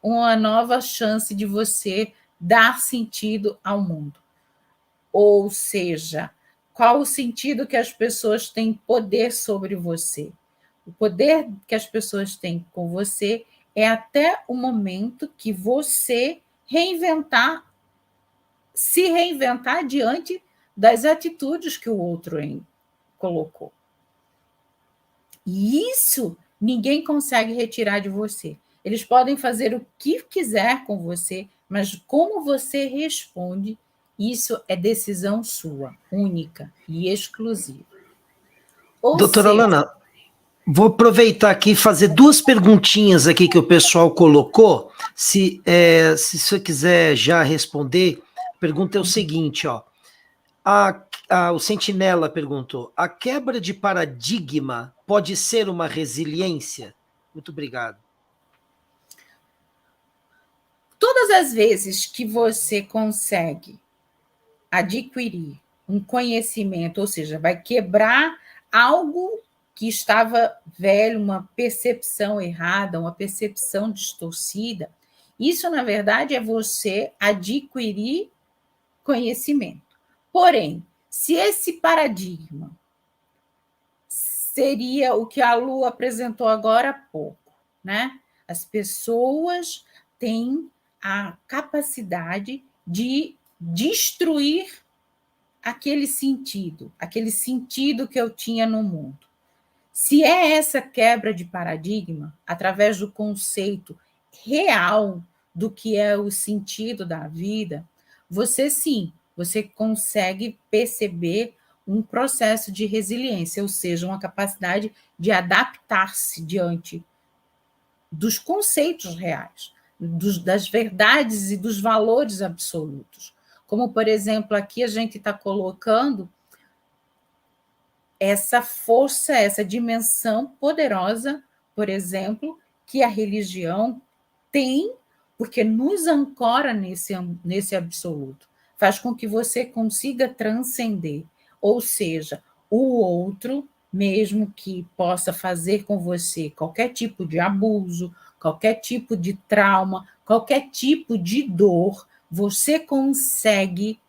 uma nova chance de você dar sentido ao mundo. Ou seja, qual o sentido que as pessoas têm poder sobre você? O poder que as pessoas têm com você é até o momento que você se reinventar diante das atitudes que o outro colocou. E isso ninguém consegue retirar de você. Eles podem fazer o que quiser com você, mas como você responde, isso é decisão sua, única e exclusiva. Doutora Lana, vou aproveitar aqui e fazer duas perguntinhas aqui que o pessoal colocou. Se você quiser já responder, a pergunta é o seguinte, ó. O Sentinela perguntou: a quebra de paradigma pode ser uma resiliência? Muito obrigado. Todas as vezes que você consegue adquirir um conhecimento, ou seja, vai quebrar algo que estava velho, uma percepção errada, uma percepção distorcida, isso, na verdade, é você adquirir conhecimento. Porém, se esse paradigma seria o que a Lu apresentou agora há pouco, né? As pessoas têm a capacidade de destruir aquele sentido que eu tinha no mundo. Se é essa quebra de paradigma, através do conceito real do que é o sentido da vida, você consegue perceber um processo de resiliência, ou seja, uma capacidade de adaptar-se diante dos conceitos reais, das verdades e dos valores absolutos. Como, por exemplo, aqui a gente está colocando essa força, essa dimensão poderosa, por exemplo, que a religião tem, porque nos ancora nesse absoluto, faz com que você consiga transcender, ou seja, o outro, mesmo que possa fazer com você qualquer tipo de abuso, qualquer tipo de trauma, qualquer tipo de dor, você consegue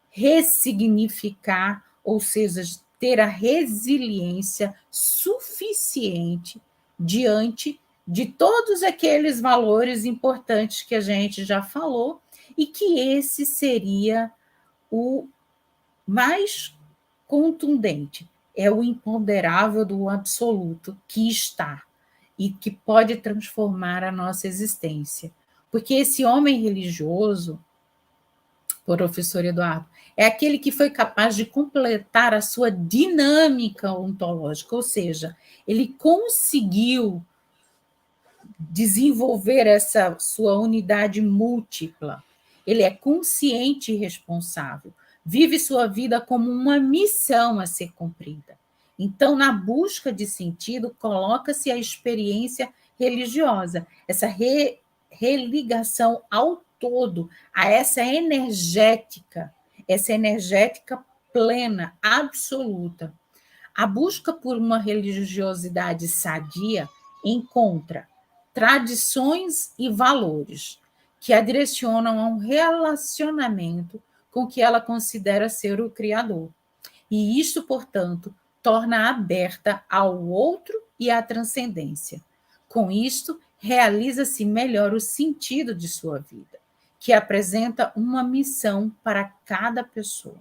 ressignificar, ou seja, ter a resiliência suficiente diante de todos aqueles valores importantes que a gente já falou, e que esse seria o mais contundente, é o imponderável do absoluto que está e que pode transformar a nossa existência. Porque esse homem religioso, professor Eduardo, é aquele que foi capaz de completar a sua dinâmica ontológica, ou seja, ele conseguiu desenvolver essa sua unidade múltipla. Ele é consciente e responsável, vive sua vida como uma missão a ser cumprida. Então, na busca de sentido, coloca-se a experiência religiosa, essa religação ao todo, a essa energética plena, absoluta. A busca por uma religiosidade sadia encontra tradições e valores que a direcionam a um relacionamento com o que ela considera ser o Criador. E isso, portanto, torna aberta ao outro e à transcendência. Com isto, realiza-se melhor o sentido de sua vida, que apresenta uma missão para cada pessoa.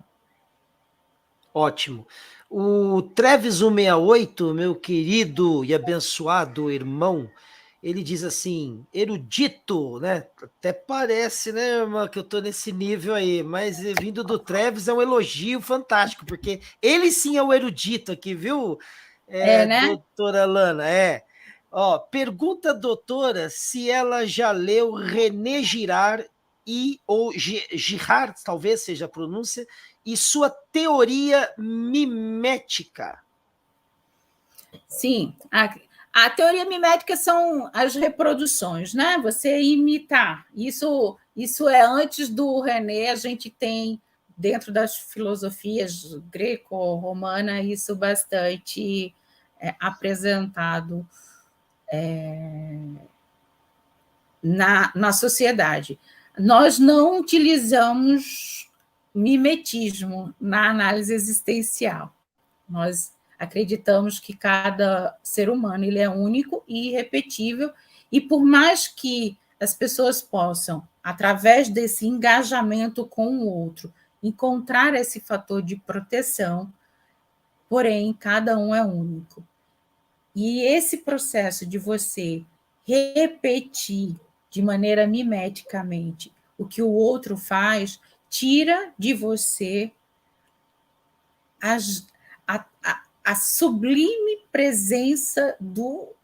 Ótimo. O Treves 168, meu querido e abençoado irmão, ele diz assim, erudito, né? Até parece, né, irmão, que eu tô nesse nível aí, mas vindo do Treves é um elogio fantástico, porque ele sim é o erudito aqui, viu, Né? doutora Lana? Ó, pergunta a doutora se ela já leu René Girard ou Girard, talvez seja a pronúncia, e sua teoria mimética. Sim, a teoria mimética são as reproduções, né? Você imitar. Isso é antes do René, a gente tem, dentro das filosofias greco-romana, isso bastante apresentado na sociedade. Nós não utilizamos mimetismo na análise existencial. Nós acreditamos que cada ser humano ele é único e irrepetível, e por mais que as pessoas possam, através desse engajamento com o outro, encontrar esse fator de proteção, porém, cada um é único. E esse processo de você repetir de maneira mimeticamente o que o outro faz, tira de você a sublime presença do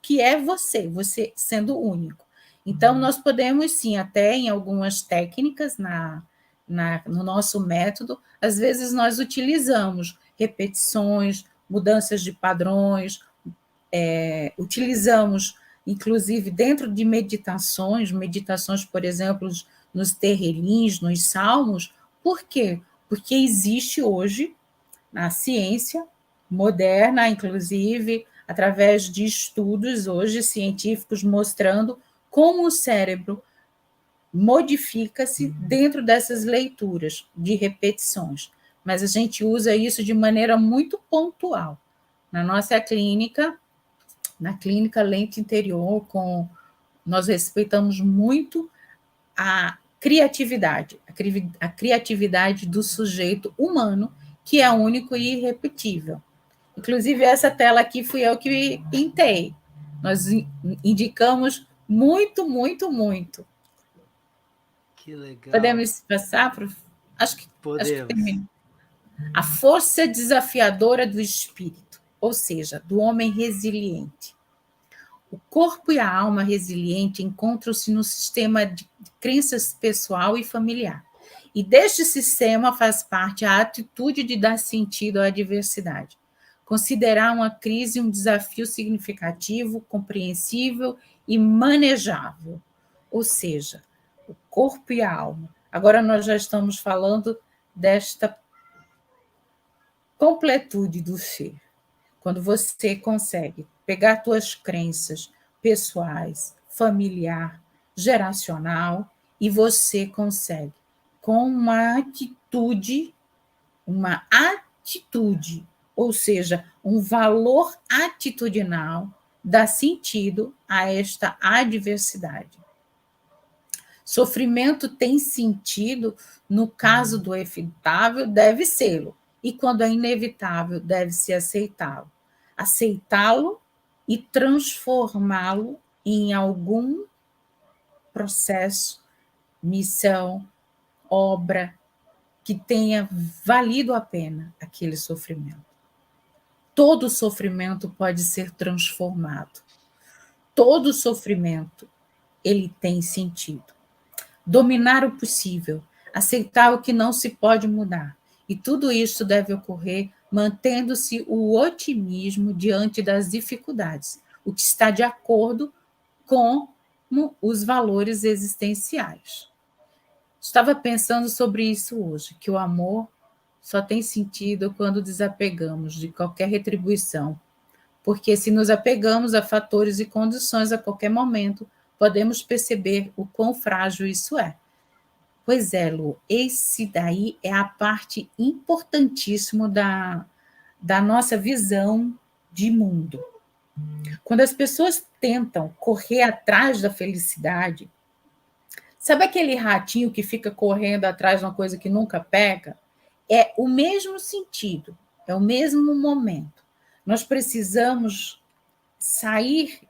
que é você sendo único. Então, nós podemos, sim, até em algumas técnicas no nosso método, às vezes nós utilizamos repetições, mudanças de padrões, utilizamos, inclusive, dentro de meditações, por exemplo, nos terrelins, nos salmos. Por quê? Porque existe hoje, na ciência moderna, inclusive, através de estudos hoje científicos mostrando como o cérebro modifica-se dentro dessas leituras de repetições. Mas a gente usa isso de maneira muito pontual. Na nossa clínica, na clínica Lente Interior, nós respeitamos muito a criatividade do sujeito humano, que é único e irrepetível. Inclusive, essa tela aqui fui eu que pintei. Nós indicamos muito, muito, muito. Que legal. Podemos passar para... Acho que Podemos. A força desafiadora do espírito, ou seja, do homem resiliente. O corpo e a alma resiliente encontram-se no sistema de crenças pessoal e familiar. E deste sistema faz parte a atitude de dar sentido à adversidade. Considerar uma crise um desafio significativo, compreensível e manejável. Ou seja, o corpo e a alma. Agora nós já estamos falando desta completude do ser. Quando você consegue pegar suas crenças pessoais, familiar, geracional, e você consegue, com uma atitude, ou seja, um valor atitudinal, dar sentido a esta adversidade. Sofrimento tem sentido, no caso do evitável, deve sê-lo, e quando é inevitável, deve-se aceitá-lo. Aceitá-lo e transformá-lo em algum processo, missão, obra que tenha valido a pena aquele sofrimento. Todo sofrimento pode ser transformado. Todo sofrimento, ele tem sentido. Dominar o possível, aceitar o que não se pode mudar. E tudo isso deve ocorrer mantendo-se o otimismo diante das dificuldades, o que está de acordo com os valores existenciais. Estava pensando sobre isso hoje, que o amor só tem sentido quando desapegamos de qualquer retribuição, porque se nos apegamos a fatores e condições a qualquer momento, podemos perceber o quão frágil isso é. Pois é, Lu, esse daí é a parte importantíssima da nossa visão de mundo. Quando as pessoas tentam correr atrás da felicidade, sabe aquele ratinho que fica correndo atrás de uma coisa que nunca pega? É o mesmo sentido, é o mesmo momento. Nós precisamos sair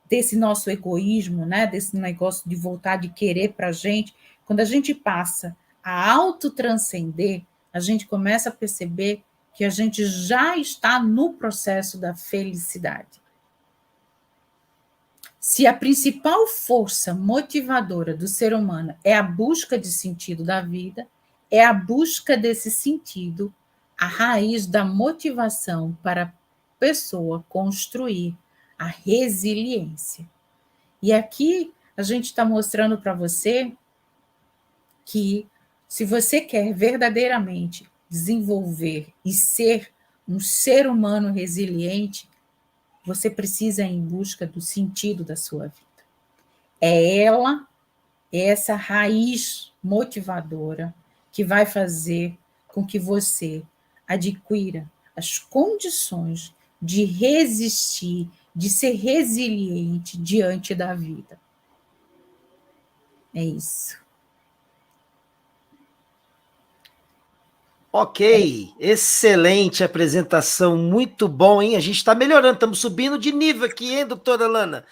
desse nosso egoísmo, né? Desse negócio de voltar de querer para a gente. Quando a gente passa a autotranscender, a gente começa a perceber que a gente já está no processo da felicidade. Se a principal força motivadora do ser humano é a busca de sentido da vida, é a busca desse sentido a raiz da motivação para a pessoa construir a resiliência. E aqui a gente está mostrando para você que se você quer verdadeiramente desenvolver e ser um ser humano resiliente, você precisa ir em busca do sentido da sua vida. É essa raiz motivadora que vai fazer com que você adquira as condições de resistir, de ser resiliente diante da vida. É isso. Ok, excelente apresentação, muito bom, hein? A gente está melhorando, estamos subindo de nível aqui, hein, doutora Lana?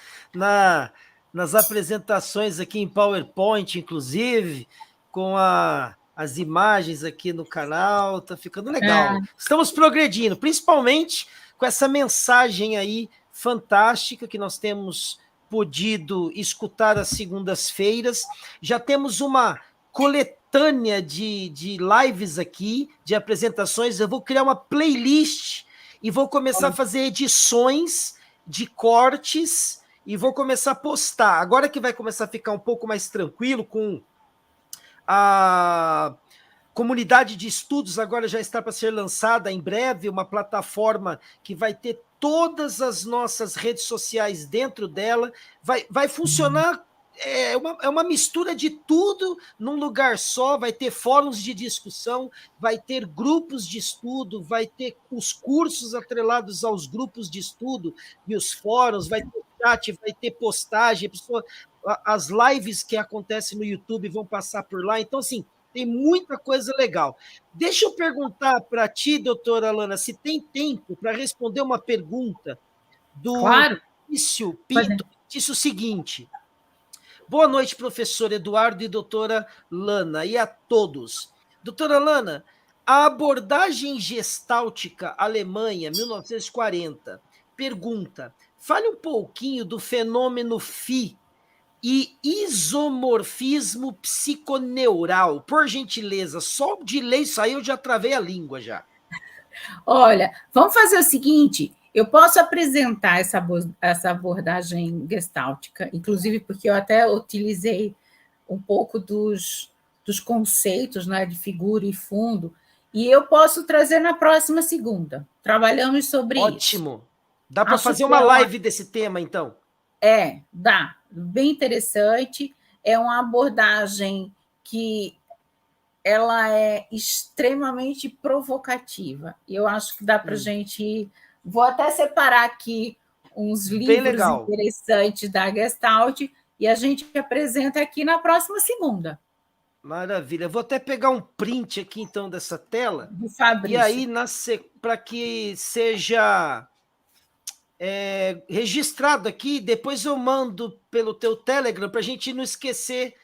Nas apresentações aqui em PowerPoint, inclusive, com as imagens aqui no canal, tá ficando legal. Estamos progredindo, principalmente com essa mensagem aí fantástica que nós temos podido escutar às segundas-feiras. Já temos uma coletânea de lives aqui, de apresentações. Eu vou criar uma playlist e vou começar a fazer edições de cortes e vou começar a postar. Agora que vai começar a ficar um pouco mais tranquilo com a comunidade de estudos, agora já está para ser lançada em breve, uma plataforma que vai ter todas as nossas redes sociais dentro dela, vai funcionar. É uma mistura de tudo num lugar só, vai ter fóruns de discussão, vai ter grupos de estudo, vai ter os cursos atrelados aos grupos de estudo e os fóruns, vai ter chat, vai ter postagem, as lives que acontecem no YouTube vão passar por lá, então assim, tem muita coisa legal. Deixa eu perguntar para ti, doutora Alana, se tem tempo para responder uma pergunta do Tício Pinto, que disse o seguinte: boa noite, professor Eduardo e doutora Lana, e a todos. Doutora Lana, a abordagem gestáltica Alemanha, 1940, pergunta, fale um pouquinho do fenômeno Phi e isomorfismo psiconeural, por gentileza. Só de ler isso aí eu já travei a língua já. Olha, vamos fazer o seguinte, eu posso apresentar essa abordagem gestáltica, inclusive porque eu até utilizei um pouco dos conceitos, né, de figura e fundo, e eu posso trazer na próxima segunda. Trabalhamos sobre isso. Ótimo. Dá para fazer uma live desse tema, então? Dá. Bem interessante. É uma abordagem que ela é extremamente provocativa. E eu acho que dá para a gente... Vou até separar aqui uns livros interessantes da Gestalt e a gente apresenta aqui na próxima segunda. Maravilha. Vou até pegar um print aqui, então, dessa tela. Do Fabrício. E aí, para que seja registrado aqui, depois eu mando pelo teu Telegram para a gente não esquecer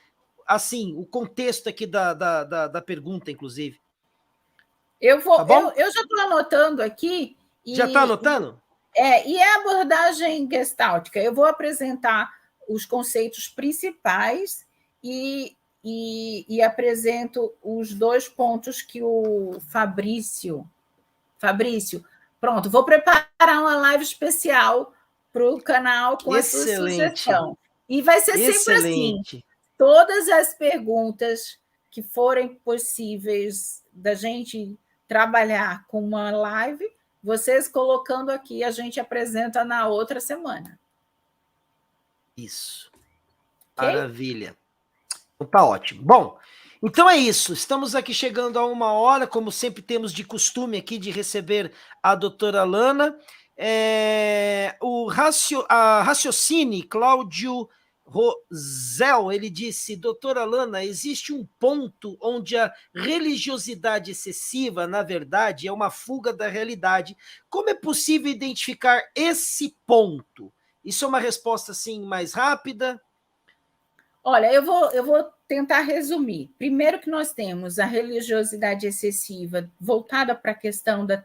assim, o contexto aqui da pergunta, inclusive. Eu vou, Tá bom? eu já estou anotando aqui. Já está anotando? E a abordagem gestáltica? Eu vou apresentar os conceitos principais e apresento os 2 pontos que o Fabrício, pronto, vou preparar uma live especial para o canal com a sua sugestão. E vai ser sempre assim, todas as perguntas que forem possíveis da gente trabalhar com uma live, vocês colocando aqui, a gente apresenta na outra semana. Isso. Okay? Maravilha. Tá ótimo. Bom, então é isso. Estamos aqui chegando a 1 hora, como sempre temos de costume aqui de receber a doutora Lana. A Raciocine, Cláudio Rosel, ele disse, doutora Lana, existe um ponto onde a religiosidade excessiva, na verdade, é uma fuga da realidade. Como é possível identificar esse ponto? Isso é uma resposta, assim, mais rápida? Olha, eu vou tentar resumir. Primeiro que nós temos a religiosidade excessiva voltada para a questão da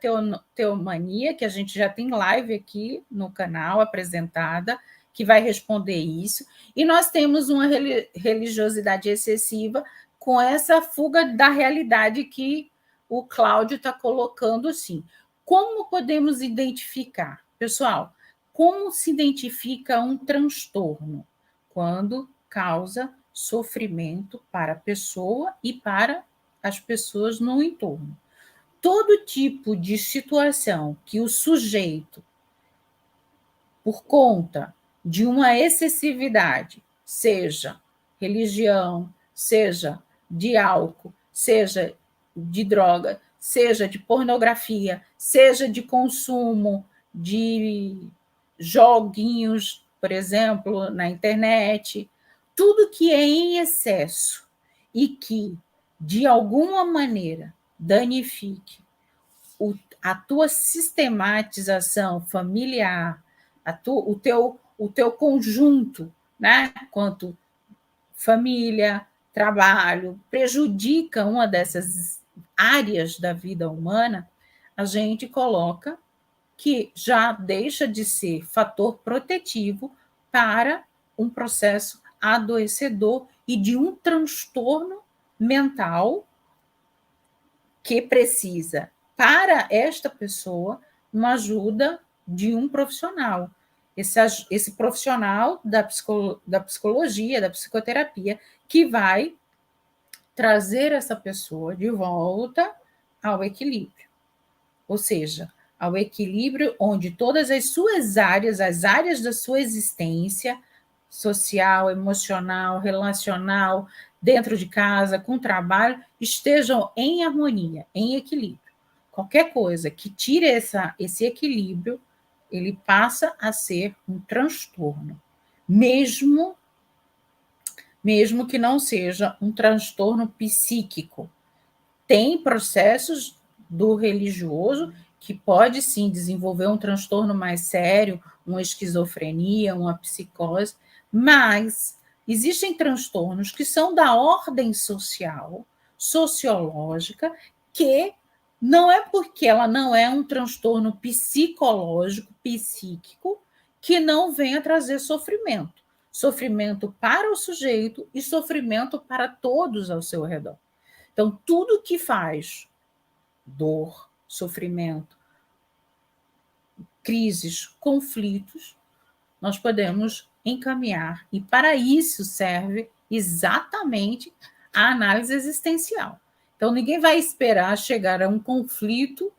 teomania, que a gente já tem live aqui no canal apresentada, que vai responder isso. E nós temos uma religiosidade excessiva com essa fuga da realidade que o Cláudio está colocando, assim. Como podemos identificar? Pessoal, como se identifica um transtorno? Quando causa sofrimento para a pessoa e para as pessoas no entorno. Todo tipo de situação que o sujeito, por conta de uma excessividade, seja religião, seja de álcool, seja de droga, seja de pornografia, seja de consumo de joguinhos, por exemplo, na internet, tudo que é em excesso e que, de alguma maneira, danifique a tua sistematização familiar, o teu conjunto, né? Quanto família, trabalho, prejudica uma dessas áreas da vida humana, a gente coloca que já deixa de ser fator protetivo para um processo adoecedor e de um transtorno mental que precisa, para esta pessoa, uma ajuda de um profissional. Esse profissional da psicologia, da psicoterapia, que vai trazer essa pessoa de volta ao equilíbrio. Ou seja, ao equilíbrio onde todas as suas áreas, as áreas da sua existência, social, emocional, relacional, dentro de casa, com trabalho, estejam em harmonia, em equilíbrio. Qualquer coisa que tire esse equilíbrio, ele passa a ser um transtorno, mesmo que não seja um transtorno psíquico. Tem processos do religioso que pode sim desenvolver um transtorno mais sério, uma esquizofrenia, uma psicose, mas existem transtornos que são da ordem social, sociológica, que não é porque ela não é um transtorno psicológico, psíquico, que não venha trazer sofrimento. Sofrimento para o sujeito e sofrimento para todos ao seu redor. Então, tudo que faz dor, sofrimento, crises, conflitos, nós podemos encaminhar. E para isso serve exatamente a análise existencial. Então, ninguém vai esperar chegar a um conflito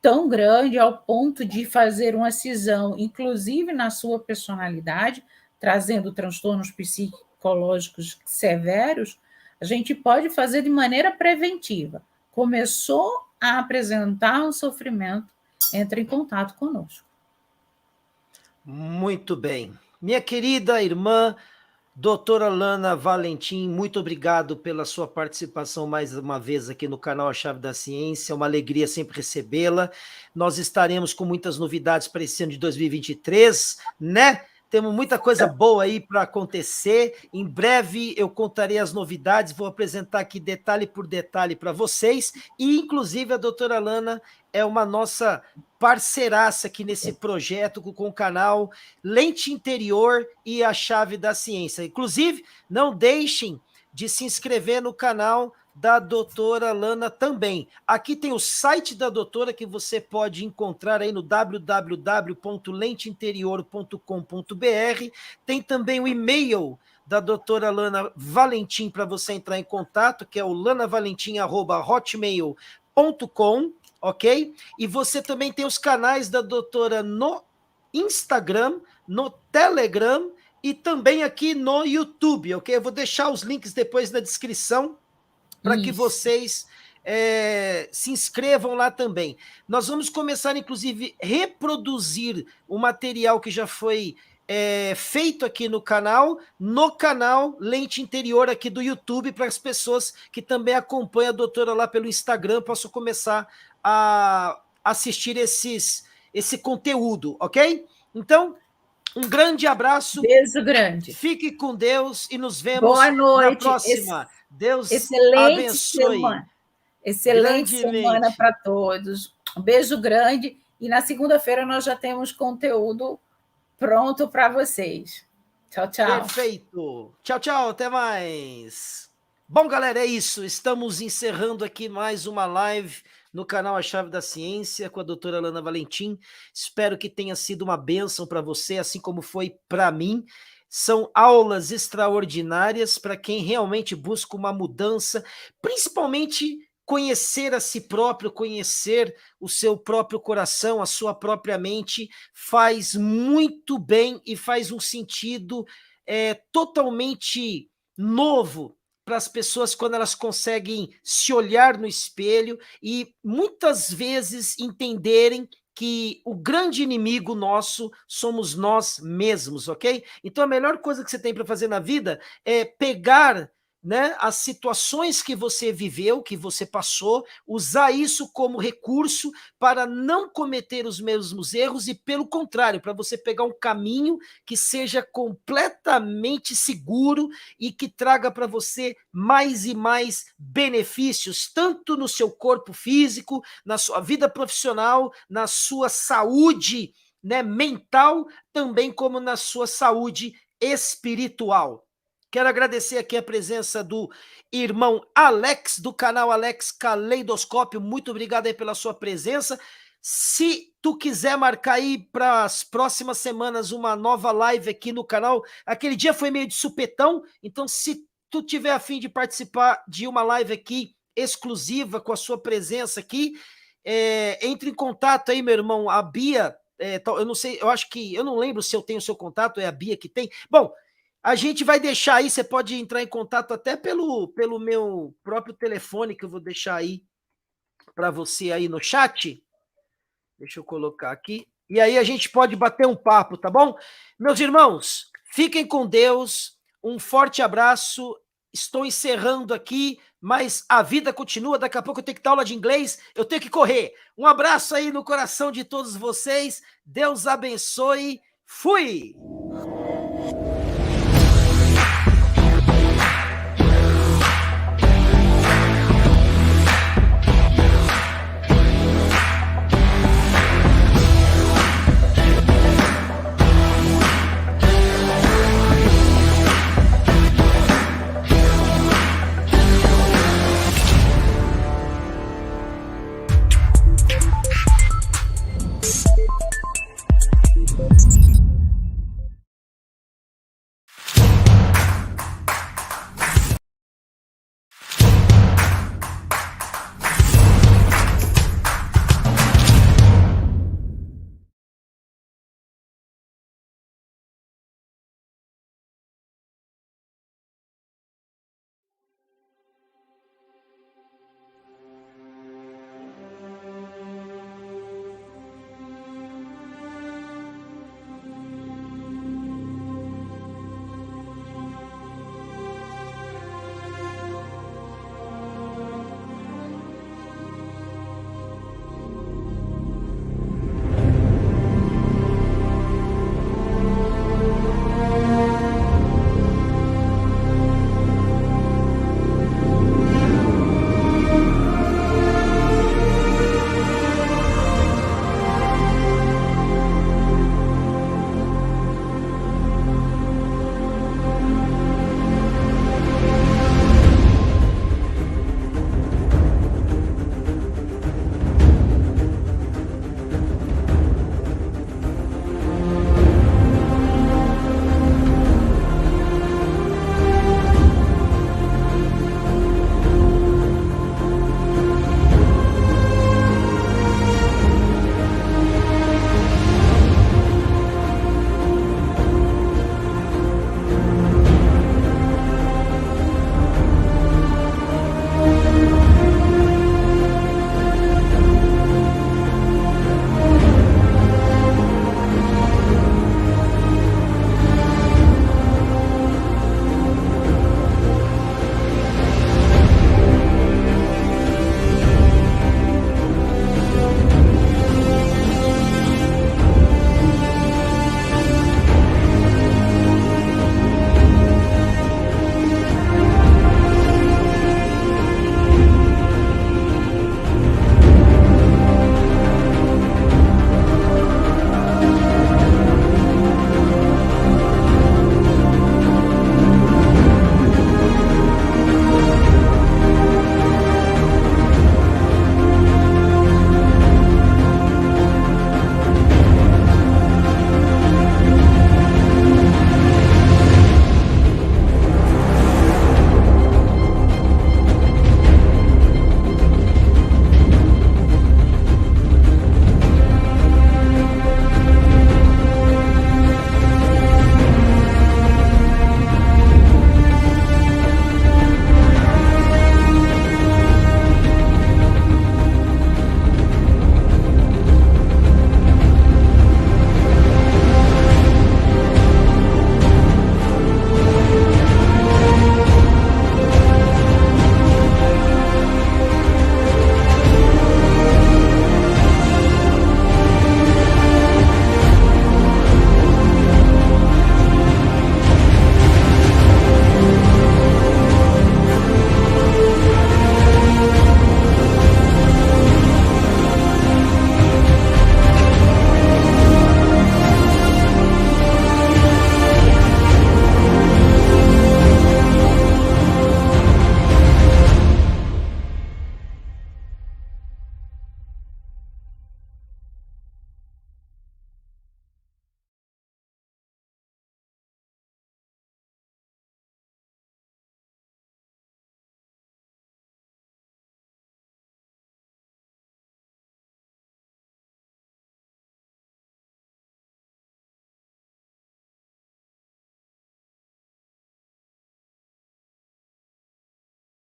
tão grande ao ponto de fazer uma cisão, inclusive na sua personalidade, trazendo transtornos psicológicos severos. A gente pode fazer de maneira preventiva. Começou a apresentar um sofrimento, entra em contato conosco. Muito bem. Minha querida irmã, doutora Lana Valentim, muito obrigado pela sua participação mais uma vez aqui no canal A Chave da Ciência, é uma alegria sempre recebê-la. Nós estaremos com muitas novidades para esse ano de 2023, né? Temos muita coisa boa aí para acontecer. Em breve eu contarei as novidades, vou apresentar aqui detalhe por detalhe para vocês. E, inclusive, a doutora Lana é uma nossa parceiraça aqui nesse projeto com o canal Lente Interior e a Chave da Ciência. Inclusive, não deixem de se inscrever no canal da doutora Lana também. Aqui tem o site da doutora que você pode encontrar aí no www.lenteinterior.com.br. Tem também o e-mail da doutora Lana Valentim para você entrar em contato, que é o lanavalentim@hotmail.com, ok? E você também tem os canais da doutora no Instagram, no Telegram e também aqui no YouTube, ok? Eu vou deixar os links depois na descrição para que vocês se inscrevam lá também. Nós vamos começar, inclusive, reproduzir o material que já foi feito aqui no canal Lente Interior aqui do YouTube, para as pessoas que também acompanham a doutora lá pelo Instagram, possam começar a assistir esse conteúdo, ok? Então, um grande abraço. Beijo grande. Fique com Deus e nos vemos Boa noite. na próxima. Deus excelente abençoe. Semana. Excelente semana para todos. Um beijo grande. E na segunda-feira nós já temos conteúdo pronto para vocês. Tchau, tchau. Perfeito. Tchau, tchau. Até mais. Bom, galera, é isso. Estamos encerrando aqui mais uma live no canal A Chave da Ciência com a doutora Lana Valentim. Espero que tenha sido uma bênção para você, assim como foi para mim. São aulas extraordinárias para quem realmente busca uma mudança, principalmente conhecer a si próprio, conhecer o seu próprio coração, a sua própria mente, faz muito bem e faz um sentido totalmente novo para as pessoas quando elas conseguem se olhar no espelho e muitas vezes entenderem que o grande inimigo nosso somos nós mesmos, ok? Então a melhor coisa que você tem para fazer na vida é pegar, né, as situações que você viveu, que você passou, usar isso como recurso para não cometer os mesmos erros e, pelo contrário, para você pegar um caminho que seja completamente seguro e que traga para você mais e mais benefícios, tanto no seu corpo físico, na sua vida profissional, na sua saúde, né, mental, também como na sua saúde espiritual. Quero agradecer aqui a presença do irmão Alex, do canal Alex Caleidoscópio. Muito obrigado aí pela sua presença. Se tu quiser marcar aí para as próximas semanas uma nova live aqui no canal, aquele dia foi meio de supetão, então se tu tiver a fim de participar de uma live aqui exclusiva com a sua presença aqui, entre em contato aí, meu irmão. A Bia, eu não sei, eu não lembro se eu tenho o seu contato, é a Bia que tem. Bom, a gente vai deixar aí, você pode entrar em contato até pelo meu próprio telefone, que eu vou deixar aí para você aí no chat. Deixa eu colocar aqui. E aí a gente pode bater um papo, tá bom? Meus irmãos, fiquem com Deus. Um forte abraço. Estou encerrando aqui, mas a vida continua. Daqui a pouco eu tenho que dar aula de inglês, eu tenho que correr. Um abraço aí no coração de todos vocês. Deus abençoe. Fui!